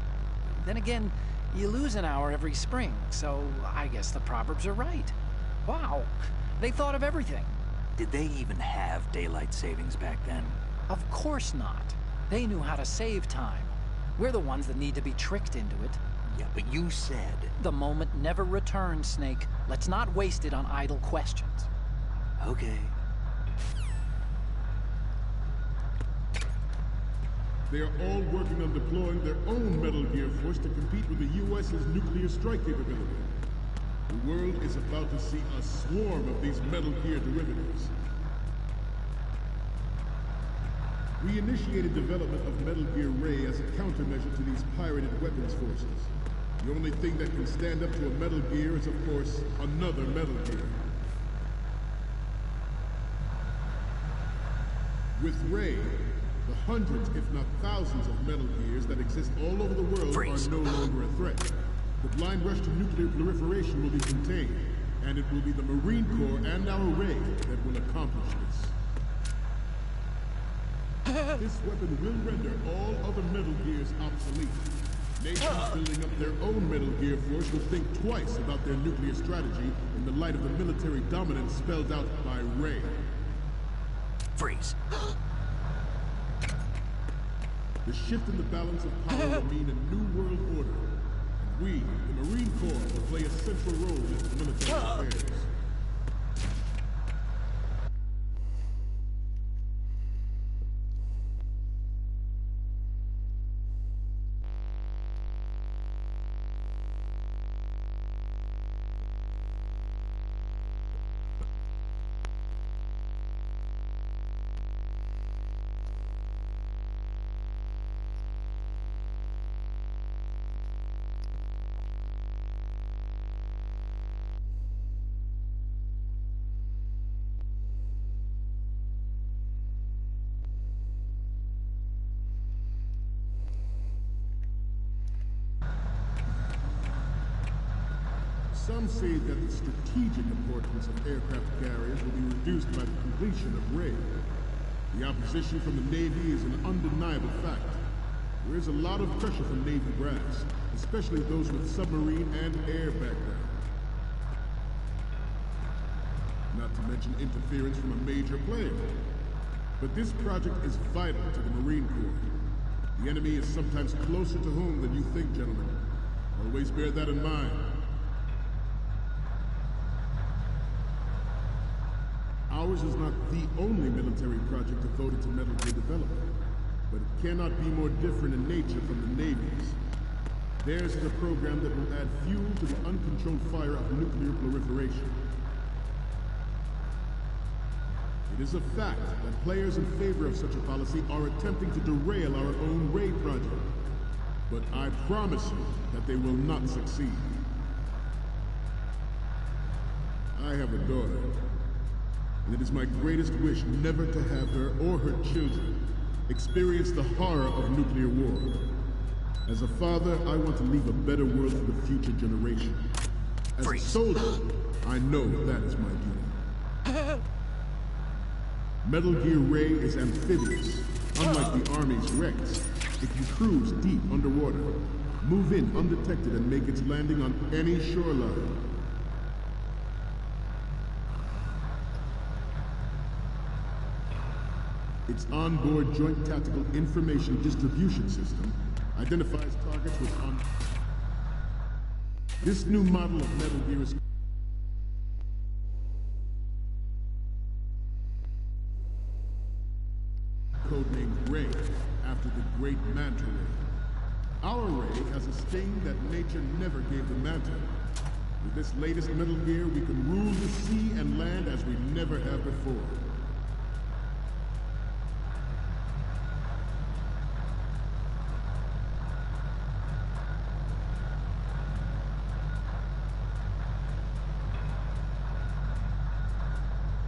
D: Then again, you lose an hour every spring, so I guess the proverbs are right. Wow, they thought of everything.
I: Did they even have daylight savings back then?
D: Of course not. They knew how to save time. We're the ones that need to be tricked into it.
I: Yeah, but you said...
D: The moment never returns, Snake. Let's not waste it on idle questions.
I: Okay.
J: They are all working on deploying their own Metal Gear force to compete with the U.S.'s nuclear strike capability. The world is about to see a swarm of these Metal Gear derivatives. We initiated development of Metal Gear Ray as a countermeasure to these pirated weapons forces. The only thing that can stand up to a Metal Gear is, of course, another Metal Gear. With Ray, the hundreds, if not thousands, of Metal Gears that exist all over the world are no longer a threat. The blind rush to nuclear proliferation will be contained, and it will be the Marine Corps and our Ray that will accomplish this. This weapon will render all other Metal Gears obsolete. Nations building up their own Metal Gear force will think twice about their nuclear strategy in the light of the military dominance spelled out by Ray.
I: Freeze.
J: The shift in the balance of power will mean a new world order. And we, the Marine Corps, will play a central role in its military affairs. Some say that the strategic importance of aircraft carriers will be reduced by the completion of Ray. The opposition from the Navy is an undeniable fact. There is a lot of pressure from Navy brass, especially those with submarine and air background. Not to mention interference from a major player. But this project is vital to the Marine Corps. The enemy is sometimes closer to home than you think, gentlemen. Always bear that in mind. Ours is not the only military project devoted to Metal Gear development, but it cannot be more different in nature from the Navy's. Theirs is a program that will add fuel to the uncontrolled fire of nuclear proliferation. It is a fact that players in favor of such a policy are attempting to derail our own Ray project. But I promise you that they will not succeed. I have a daughter. And it is my greatest wish never to have her or her children experience the horror of nuclear war. As a father, I want to leave a better world for the future generation. As a soldier, I know that is my duty. Metal Gear Ray is amphibious, unlike the Army's Rex. It can cruise deep underwater, move in undetected, and make its landing on any shoreline. Its onboard Joint Tactical Information Distribution System identifies targets with This new model of Metal Gear is codenamed Ray, after the great manta ray. Our ray has a sting that nature never gave the manta. With this latest Metal Gear, we can rule the sea and land as we never have before.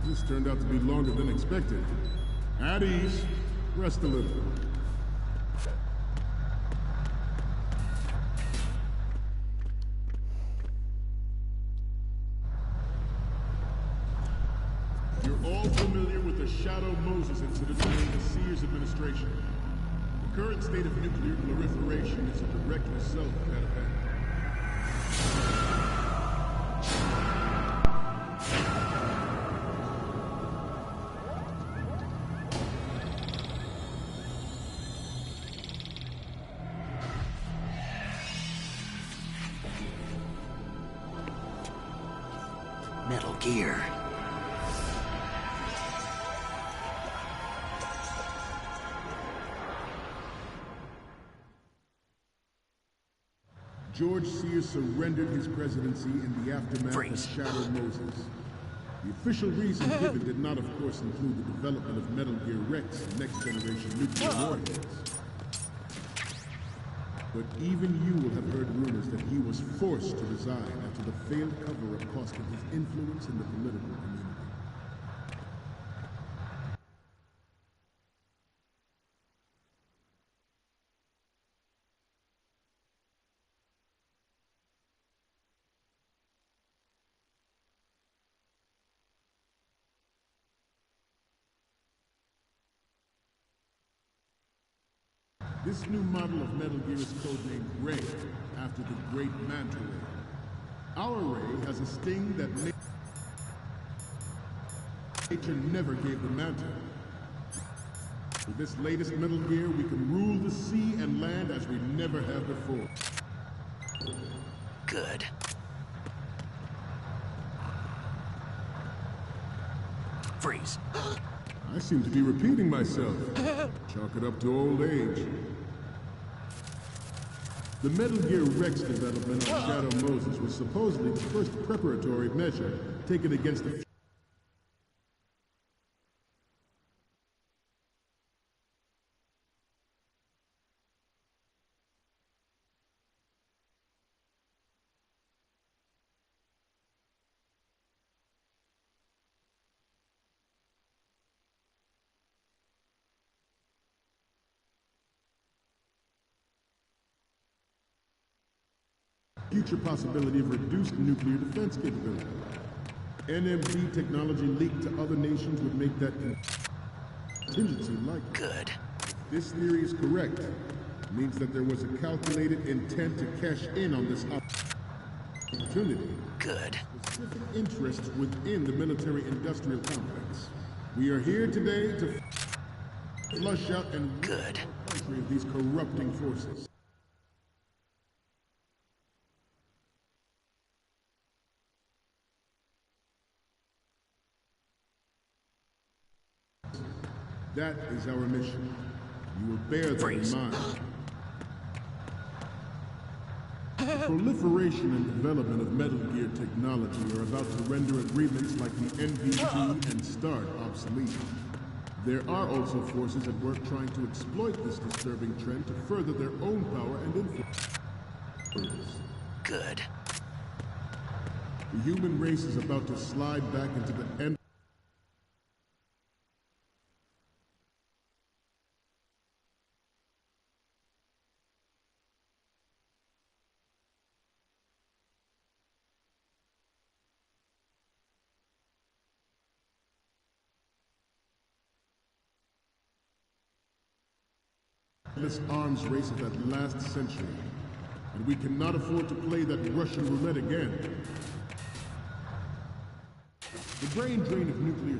J: This turned out to be longer than expected. At ease. Rest a little. You're all familiar with the Shadow Moses incident during the Sears administration. The current state of nuclear proliferation is a direct result of that event.
I: Metal Gear.
J: George Sears surrendered his presidency in the aftermath of Shadow Moses. The official reason given did not, of course, include the development of Metal Gear Rex and next-generation nuclear warheads. But even you will have heard rumors that he was forced to resign after the failed cover-up cost him his influence in the political community. This new model of Metal Gear is codenamed Ray, after the great manta ray. Our ray has a sting that nature never gave the manta. With this latest Metal Gear, we can rule the sea and land as we never have before.
I: Good. Freeze.
J: I seem to be repeating myself. Chalk it up to old age. The Metal Gear Rex development on Shadow Moses was supposedly the first preparatory measure taken against the future possibility of reduced nuclear defense capability. NMD technology leaked to other nations would make that contingency likely.
I: Good.
J: If this theory is correct, it means that there was a calculated intent to cash in on this opportunity.
I: Good.
J: Specific interests within the military-industrial complex. We are here today to flush out and rid the country of these corrupting forces. That is our mission. You will bear that in mind. The proliferation and development of Metal Gear technology are about to render agreements like the NVT and START obsolete. There are also forces at work trying to exploit this disturbing trend to further their own power and influence.
I: Good.
J: The human race is about to slide back into the end. This arms race of that last century, and we cannot afford to play that Russian roulette again. The brain drain of nuclear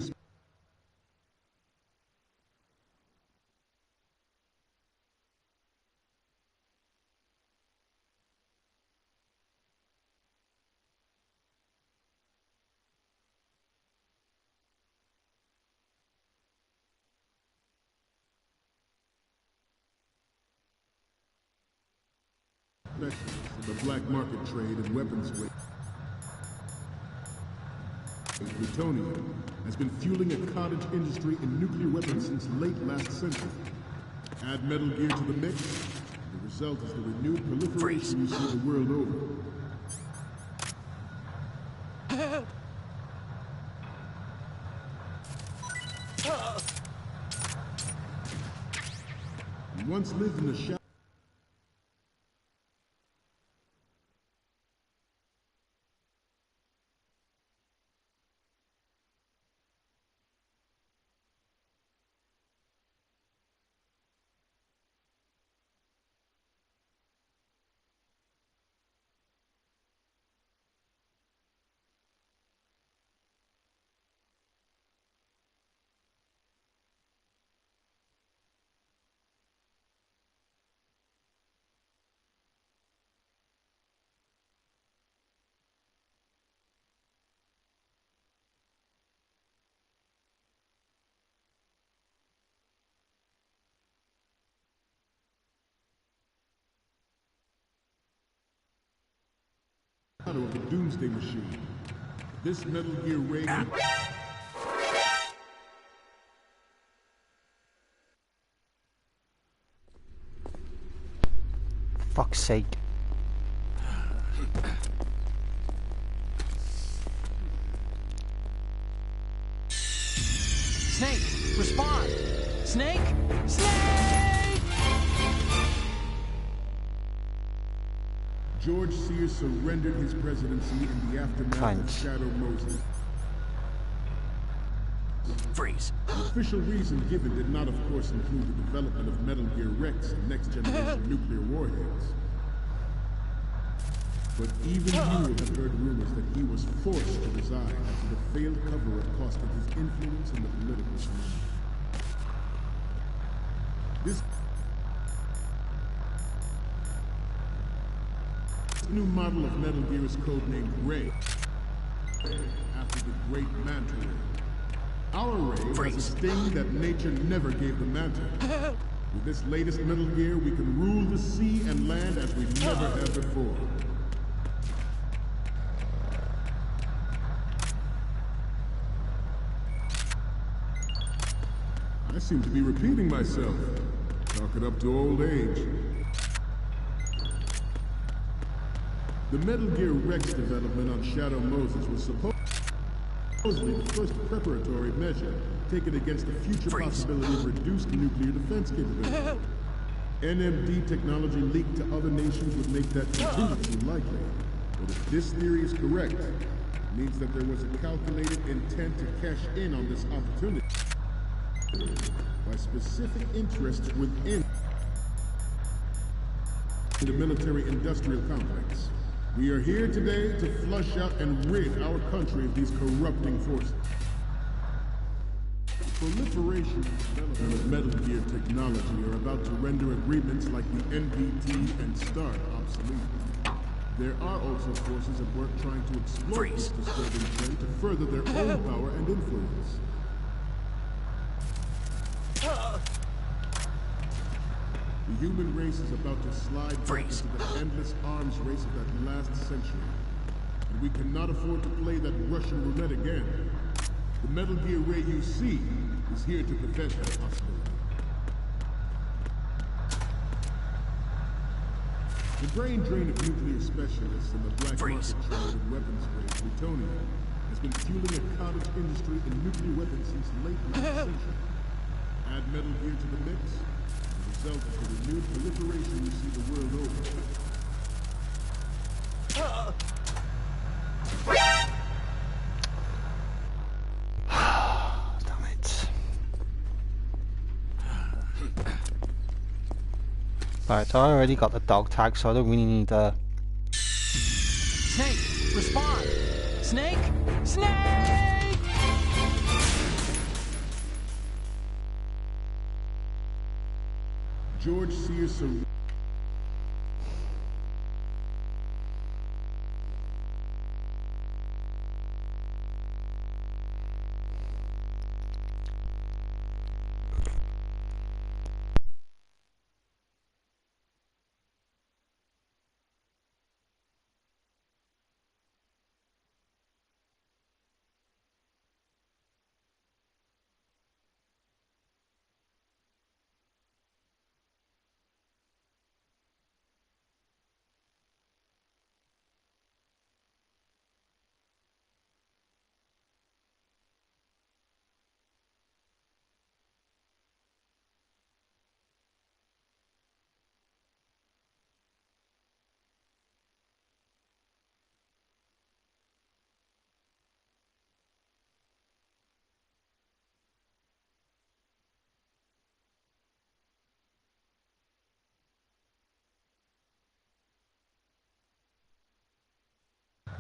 J: specialist in the black market trade in weapons waste. Plutonium has been fueling a cottage industry in nuclear weapons since late last century. Add Metal Gear to the mix, and the result is the renewed proliferation you see the world over. You once lived in the shadow. Of the Doomsday Machine. This Metal Gear ray.
A: Fuck's sake.
D: Snake, respond! Snake! Snake!
J: George Sears surrendered his presidency in the aftermath of Shadow Moses.
I: Freeze.
J: The official reason given did not, of course, include the development of Metal Gear Rex and next-generation nuclear warheads. But even you have heard rumors that he was forced to resign after the failed cover-up costing his influence in the political scene. This new model of Metal Gear is codenamed Ray, after the great Manta Ray. Our Ray has a sting that nature never gave the Manta. With this latest Metal Gear, we can rule the sea and land as we never have before. I seem to be repeating myself. Chalk it up to old age. The Metal Gear Rex development on Shadow Moses was supposedly the first preparatory measure taken against the future possibility of reduced nuclear defense capability. NMD technology leaked to other nations would make that contingency likely. But if this theory is correct, it means that there was a calculated intent to cash in on this opportunity by specific interests within the military-industrial complex. We are here today to flush out and rid our country of these corrupting forces. The proliferation and development of Metal Gear technology are about to render agreements like the NPT and START obsolete. There are also forces at work trying to exploit this disturbing trend to further their own power and influence. The human race is about to slide back into the endless arms race of that last century. And we cannot afford to play that Russian roulette again. The Metal Gear Ray you see is here to prevent that possibility. The brain drain of nuclear specialists in the black market trade in weapons grade plutonium has been fueling a cottage industry in nuclear weapons since late last century. Add Metal Gear to the mix, the result is the renewed proliferation you see the world over.
A: Damn it. Right, so I already got the dog tag, so I don't really need
D: Snake, respond! Snake! Snake!
J: George Sears surrendered.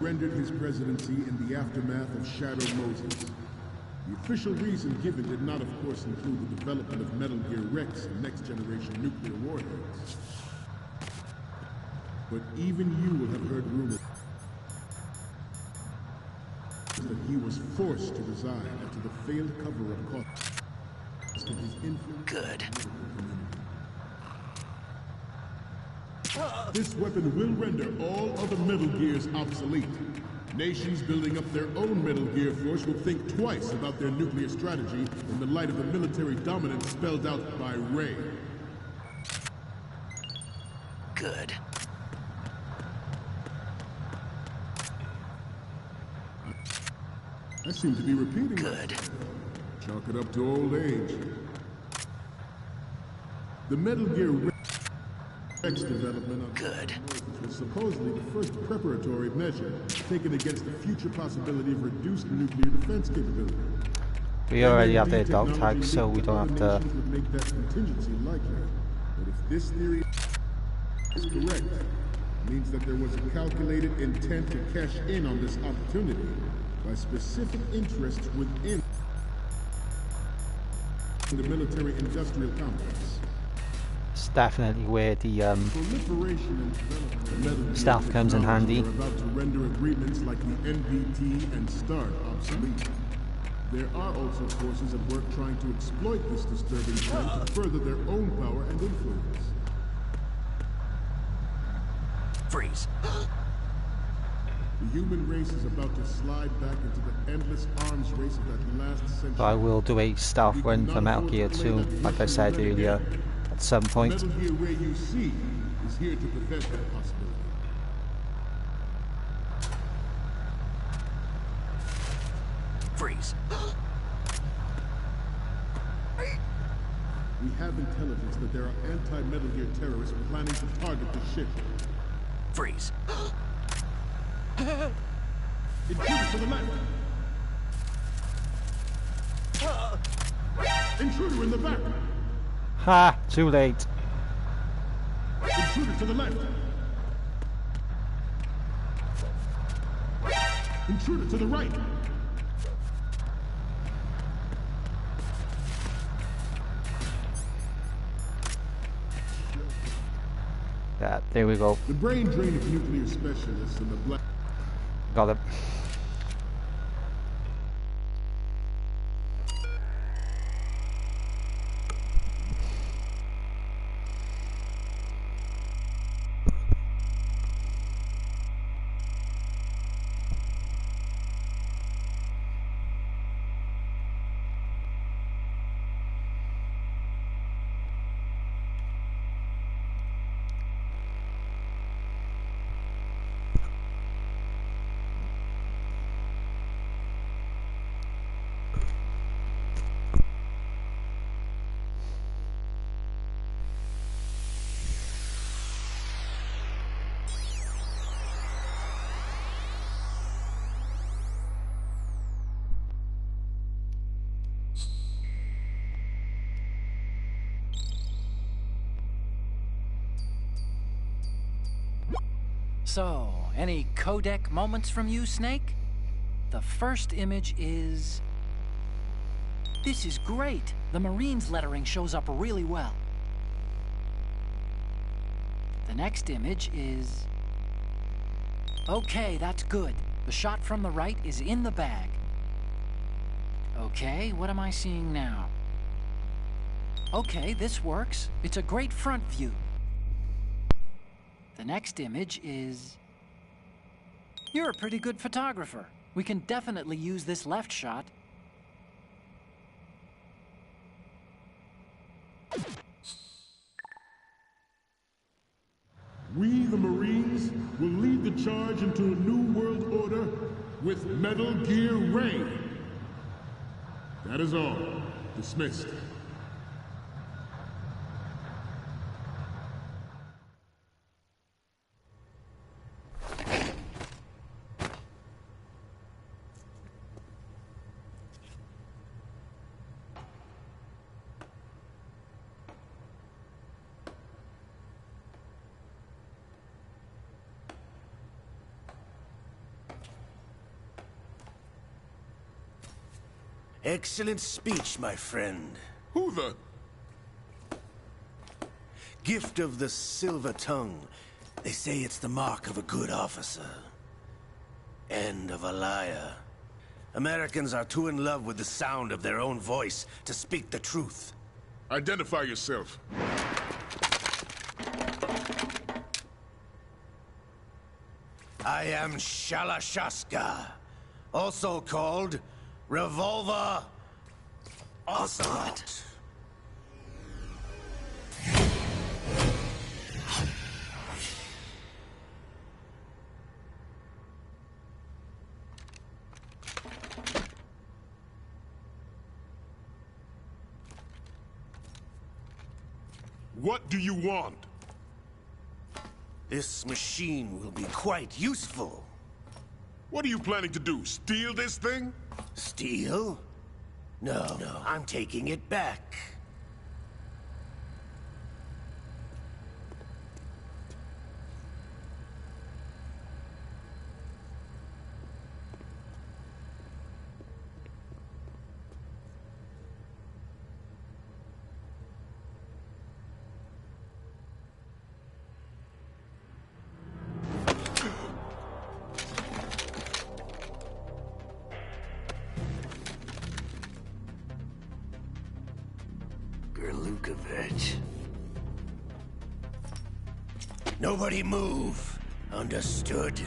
J: rendered his presidency in the aftermath of Shadow Moses. The official reason given did not, of course, include the development of Metal Gear Rex and next-generation nuclear warheads. But even you will have heard rumors that he was forced to resign after the failed cover-up cost of his influence.
I: Good.
J: This weapon will render all other Metal Gears obsolete. Nations building up their own Metal Gear force will think twice about their nuclear strategy in the light of the military dominance spelled out by Ray.
I: Good.
J: I seem to be repeating.
I: Good.
J: Chalk it up to old age. The Metal Gear Rex development of
I: Good.
J: was supposedly the first preparatory measure taken against the future possibility of reduced nuclear defense capability.
A: We already have their dog tag, so we don't have to.
J: Would make that contingency likely. But if this theory is correct, it means that there was a calculated intent to cash in on this opportunity by specific interests within the military-industrial complex.
A: It's definitely where the stealth comes in handy.
J: Are about to render agreements like the NPT and START obsolete. There are also forces at work trying to exploit this disturbing trend to further their own power and influence.
I: Freeze.
J: The human race is about to slide back into the endless arms race of that last century.
A: So I will do a stealth run for Metal Gear 2, like I said earlier, at some point.
J: Metal Gear Ray you see is here to prevent that possibility.
I: Freeze.
J: We have intelligence that there are anti-Metal Gear terrorists planning to target the ship.
I: Freeze.
J: Intruder to the left! Intruder in the back!
A: Ha! Too late.
J: Intruder to the left! Intruder to the right!
A: Yeah, there we go.
J: The brain drain of nuclear specialists and the black...
A: Got it.
D: So, any codec moments from you, Snake? The first image is... This is great! The Marines lettering shows up really well. The next image is... Okay, that's good. The shot from the right is in the bag. Okay, what am I seeing now? Okay, this works. It's a great front view. The next image is... You're a pretty good photographer. We can definitely use this left shot.
J: We, the Marines, will lead the charge into a new world order with Metal Gear Ray. That is all. Dismissed.
C: Excellent speech, my friend.
J: Who the...
C: Gift of the silver tongue. They say it's the mark of a good officer. End of a liar. Americans are too in love with the sound of their own voice to speak the truth.
J: Identify yourself.
C: I am Shalashaska, also called Revolver Ocelot.
J: What do you want?
C: This machine will be quite useful.
J: What are you planning to do? Steal this thing?
C: Steal? No, I'm taking it back. Nobody move. Understood?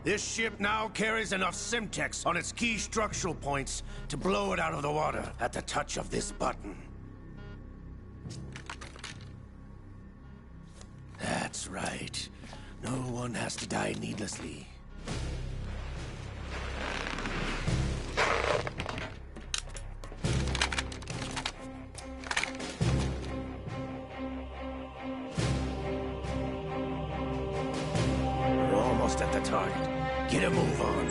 C: This ship now carries enough Simtex on its key structural points to blow it out of the water at the touch of this button. That's right. No one has to die needlessly. We're almost at the target. Get a move on.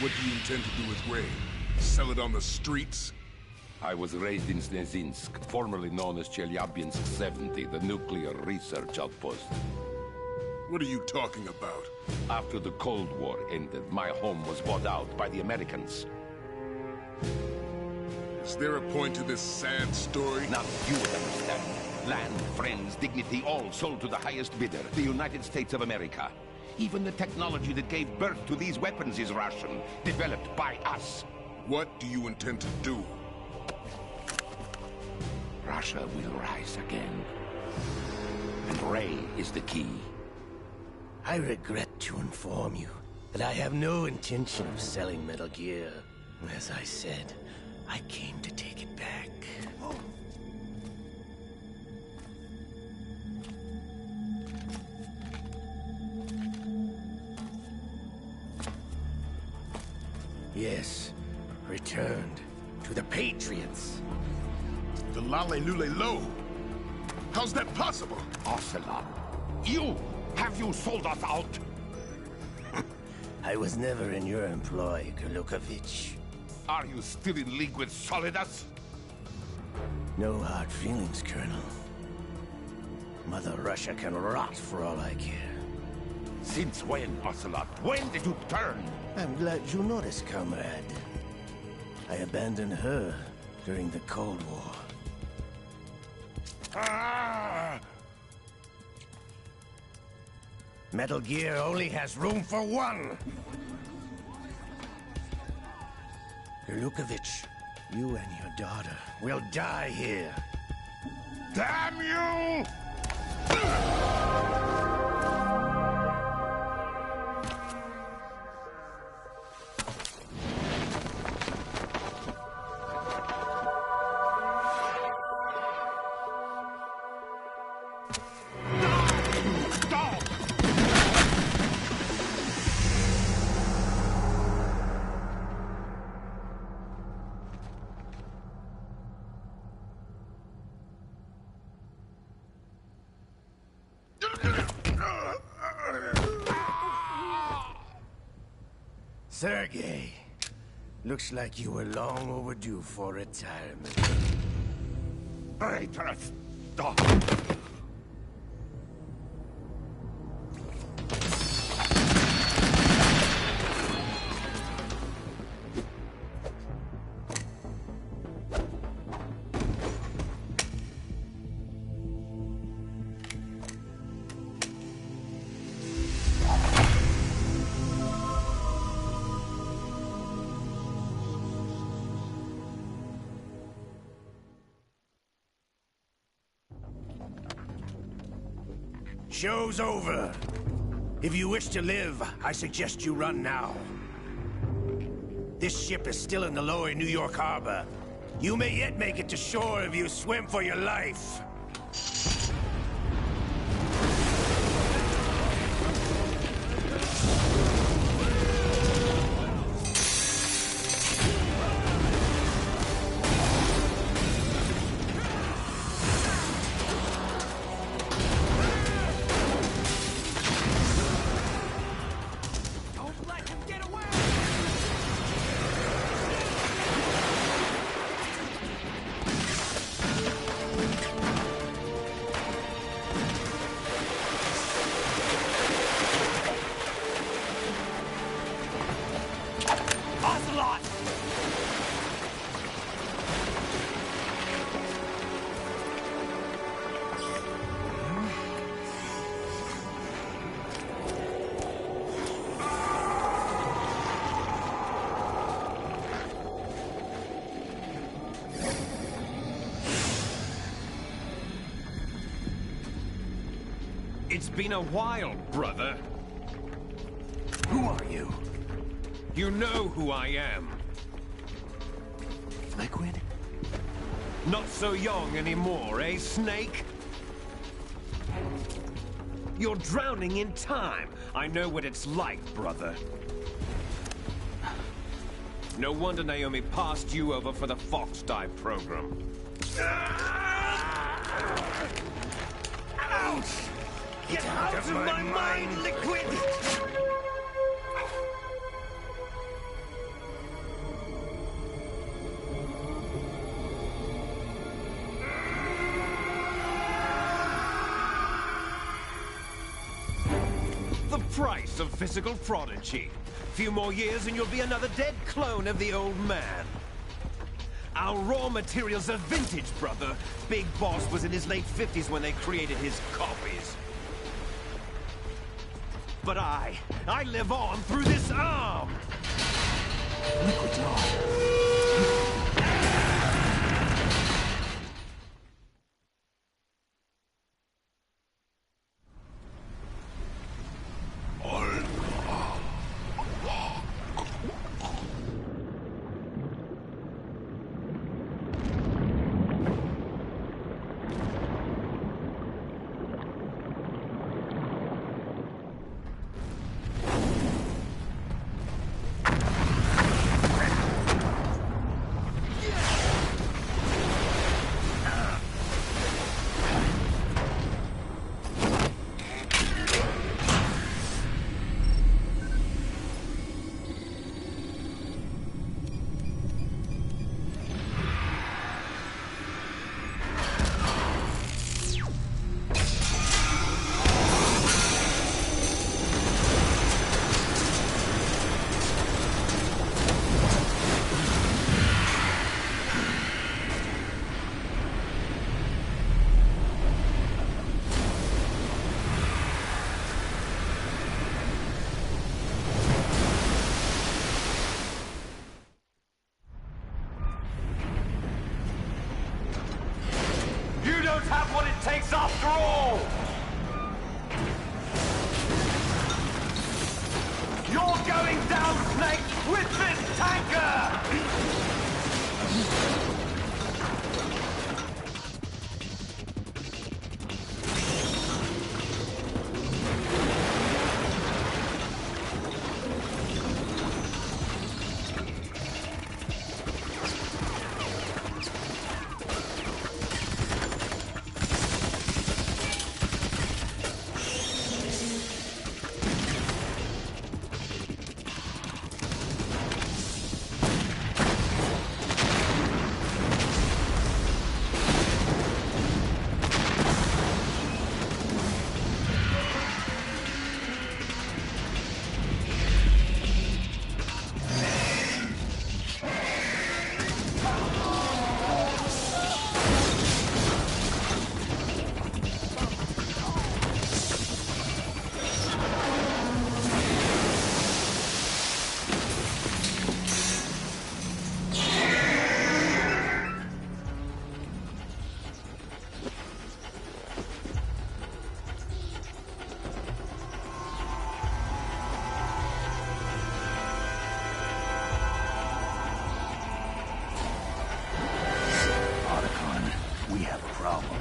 J: What do you intend to do with Ray? Sell it on the streets?
F: I was raised in Snezinsk, formerly known as Chelyabinsk 70, the nuclear research outpost.
J: What are you talking about?
F: After the Cold War ended, my home was bought out by the Americans.
J: Is there a point to this sad story?
F: Now you would understand. Land, friends, dignity, all sold to the highest bidder, the United States of America. Even the technology that gave birth to these weapons is Russian, developed by us.
J: What do you intend to do?
F: Russia will rise again. And Ray is the key.
C: I regret to inform you that I have no intention of selling Metal Gear. As I said, I came to take it back. Yes, returned to the Patriots.
J: The Lale Lule Lo? How's that possible?
F: Ocelot, have you sold us out?
C: I was never in your employ, Gurlukovich.
F: Are you still in league with Solidus?
C: No hard feelings, Colonel. Mother Russia can rot for all I care.
F: Since when, Ocelot? When did you turn?
C: I'm glad you noticed, comrade. I abandoned her during the Cold War.
F: Ah!
C: Metal Gear only has room for one! Gurlukovich, you and your daughter will die here.
F: Damn you!
C: Sergei, looks like you were long overdue for retirement.
F: Stop!
C: Show's over. If you wish to live, I suggest you run now. This ship is still in the lower New York harbor. You may yet make it to shore if you swim for your life.
K: It's been a while, brother.
C: Who are you?
K: You know who I am.
C: Liquid?
K: Not so young anymore, eh, Snake? You're drowning in time. I know what it's like, brother. No wonder Naomi passed you over for the Fox Dive program.
C: Ouch!
K: Get out of my mind, Liquid! The price of physical prodigy. Few more years and you'll be another dead clone of the old man. Our raw materials are vintage, brother. Big Boss was in his late 50s when they created his copies. But I live on through this arm!
C: Liquid's on.
K: Have what it takes after all! You're going down, Snake, with this tanker!
C: problem.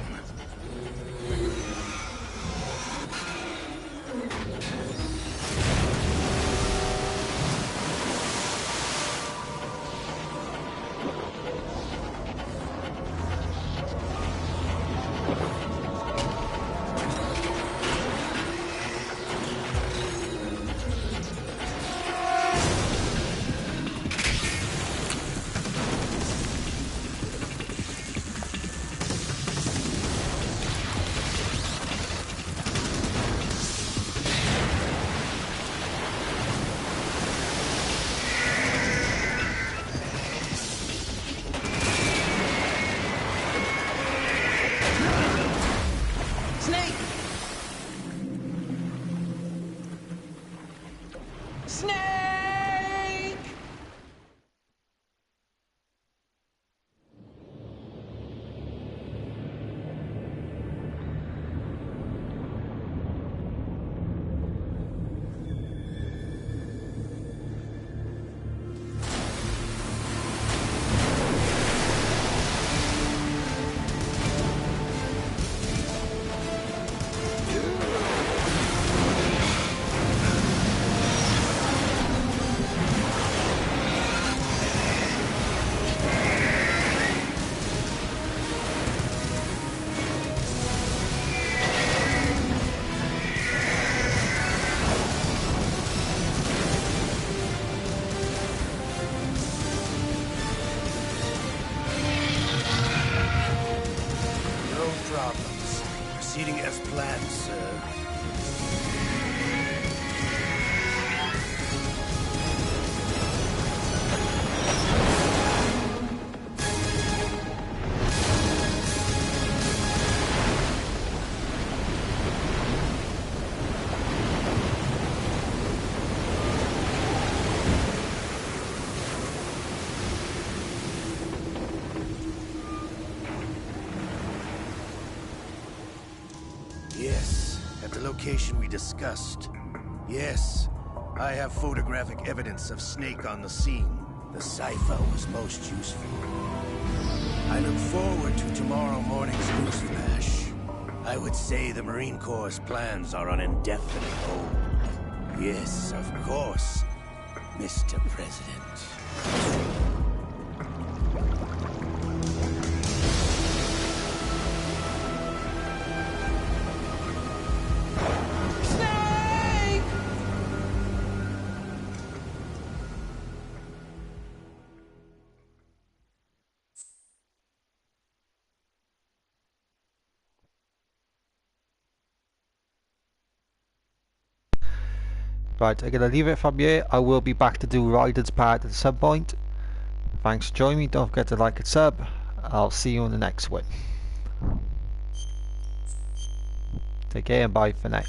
C: Proceeding as planned, sir. Yes, at the location we discussed. Yes, I have photographic evidence of Snake on the scene. The cipher was most useful. I look forward to tomorrow morning's news flash. I would say the Marine Corps' plans are on indefinite hold. Yes, of course, Mr. President.
A: Right, I'm going to leave it from here. I will be back to do Ryder's part at some point. Thanks for joining me. Don't forget to like and sub. I'll see you in the next one. Take care and bye for now.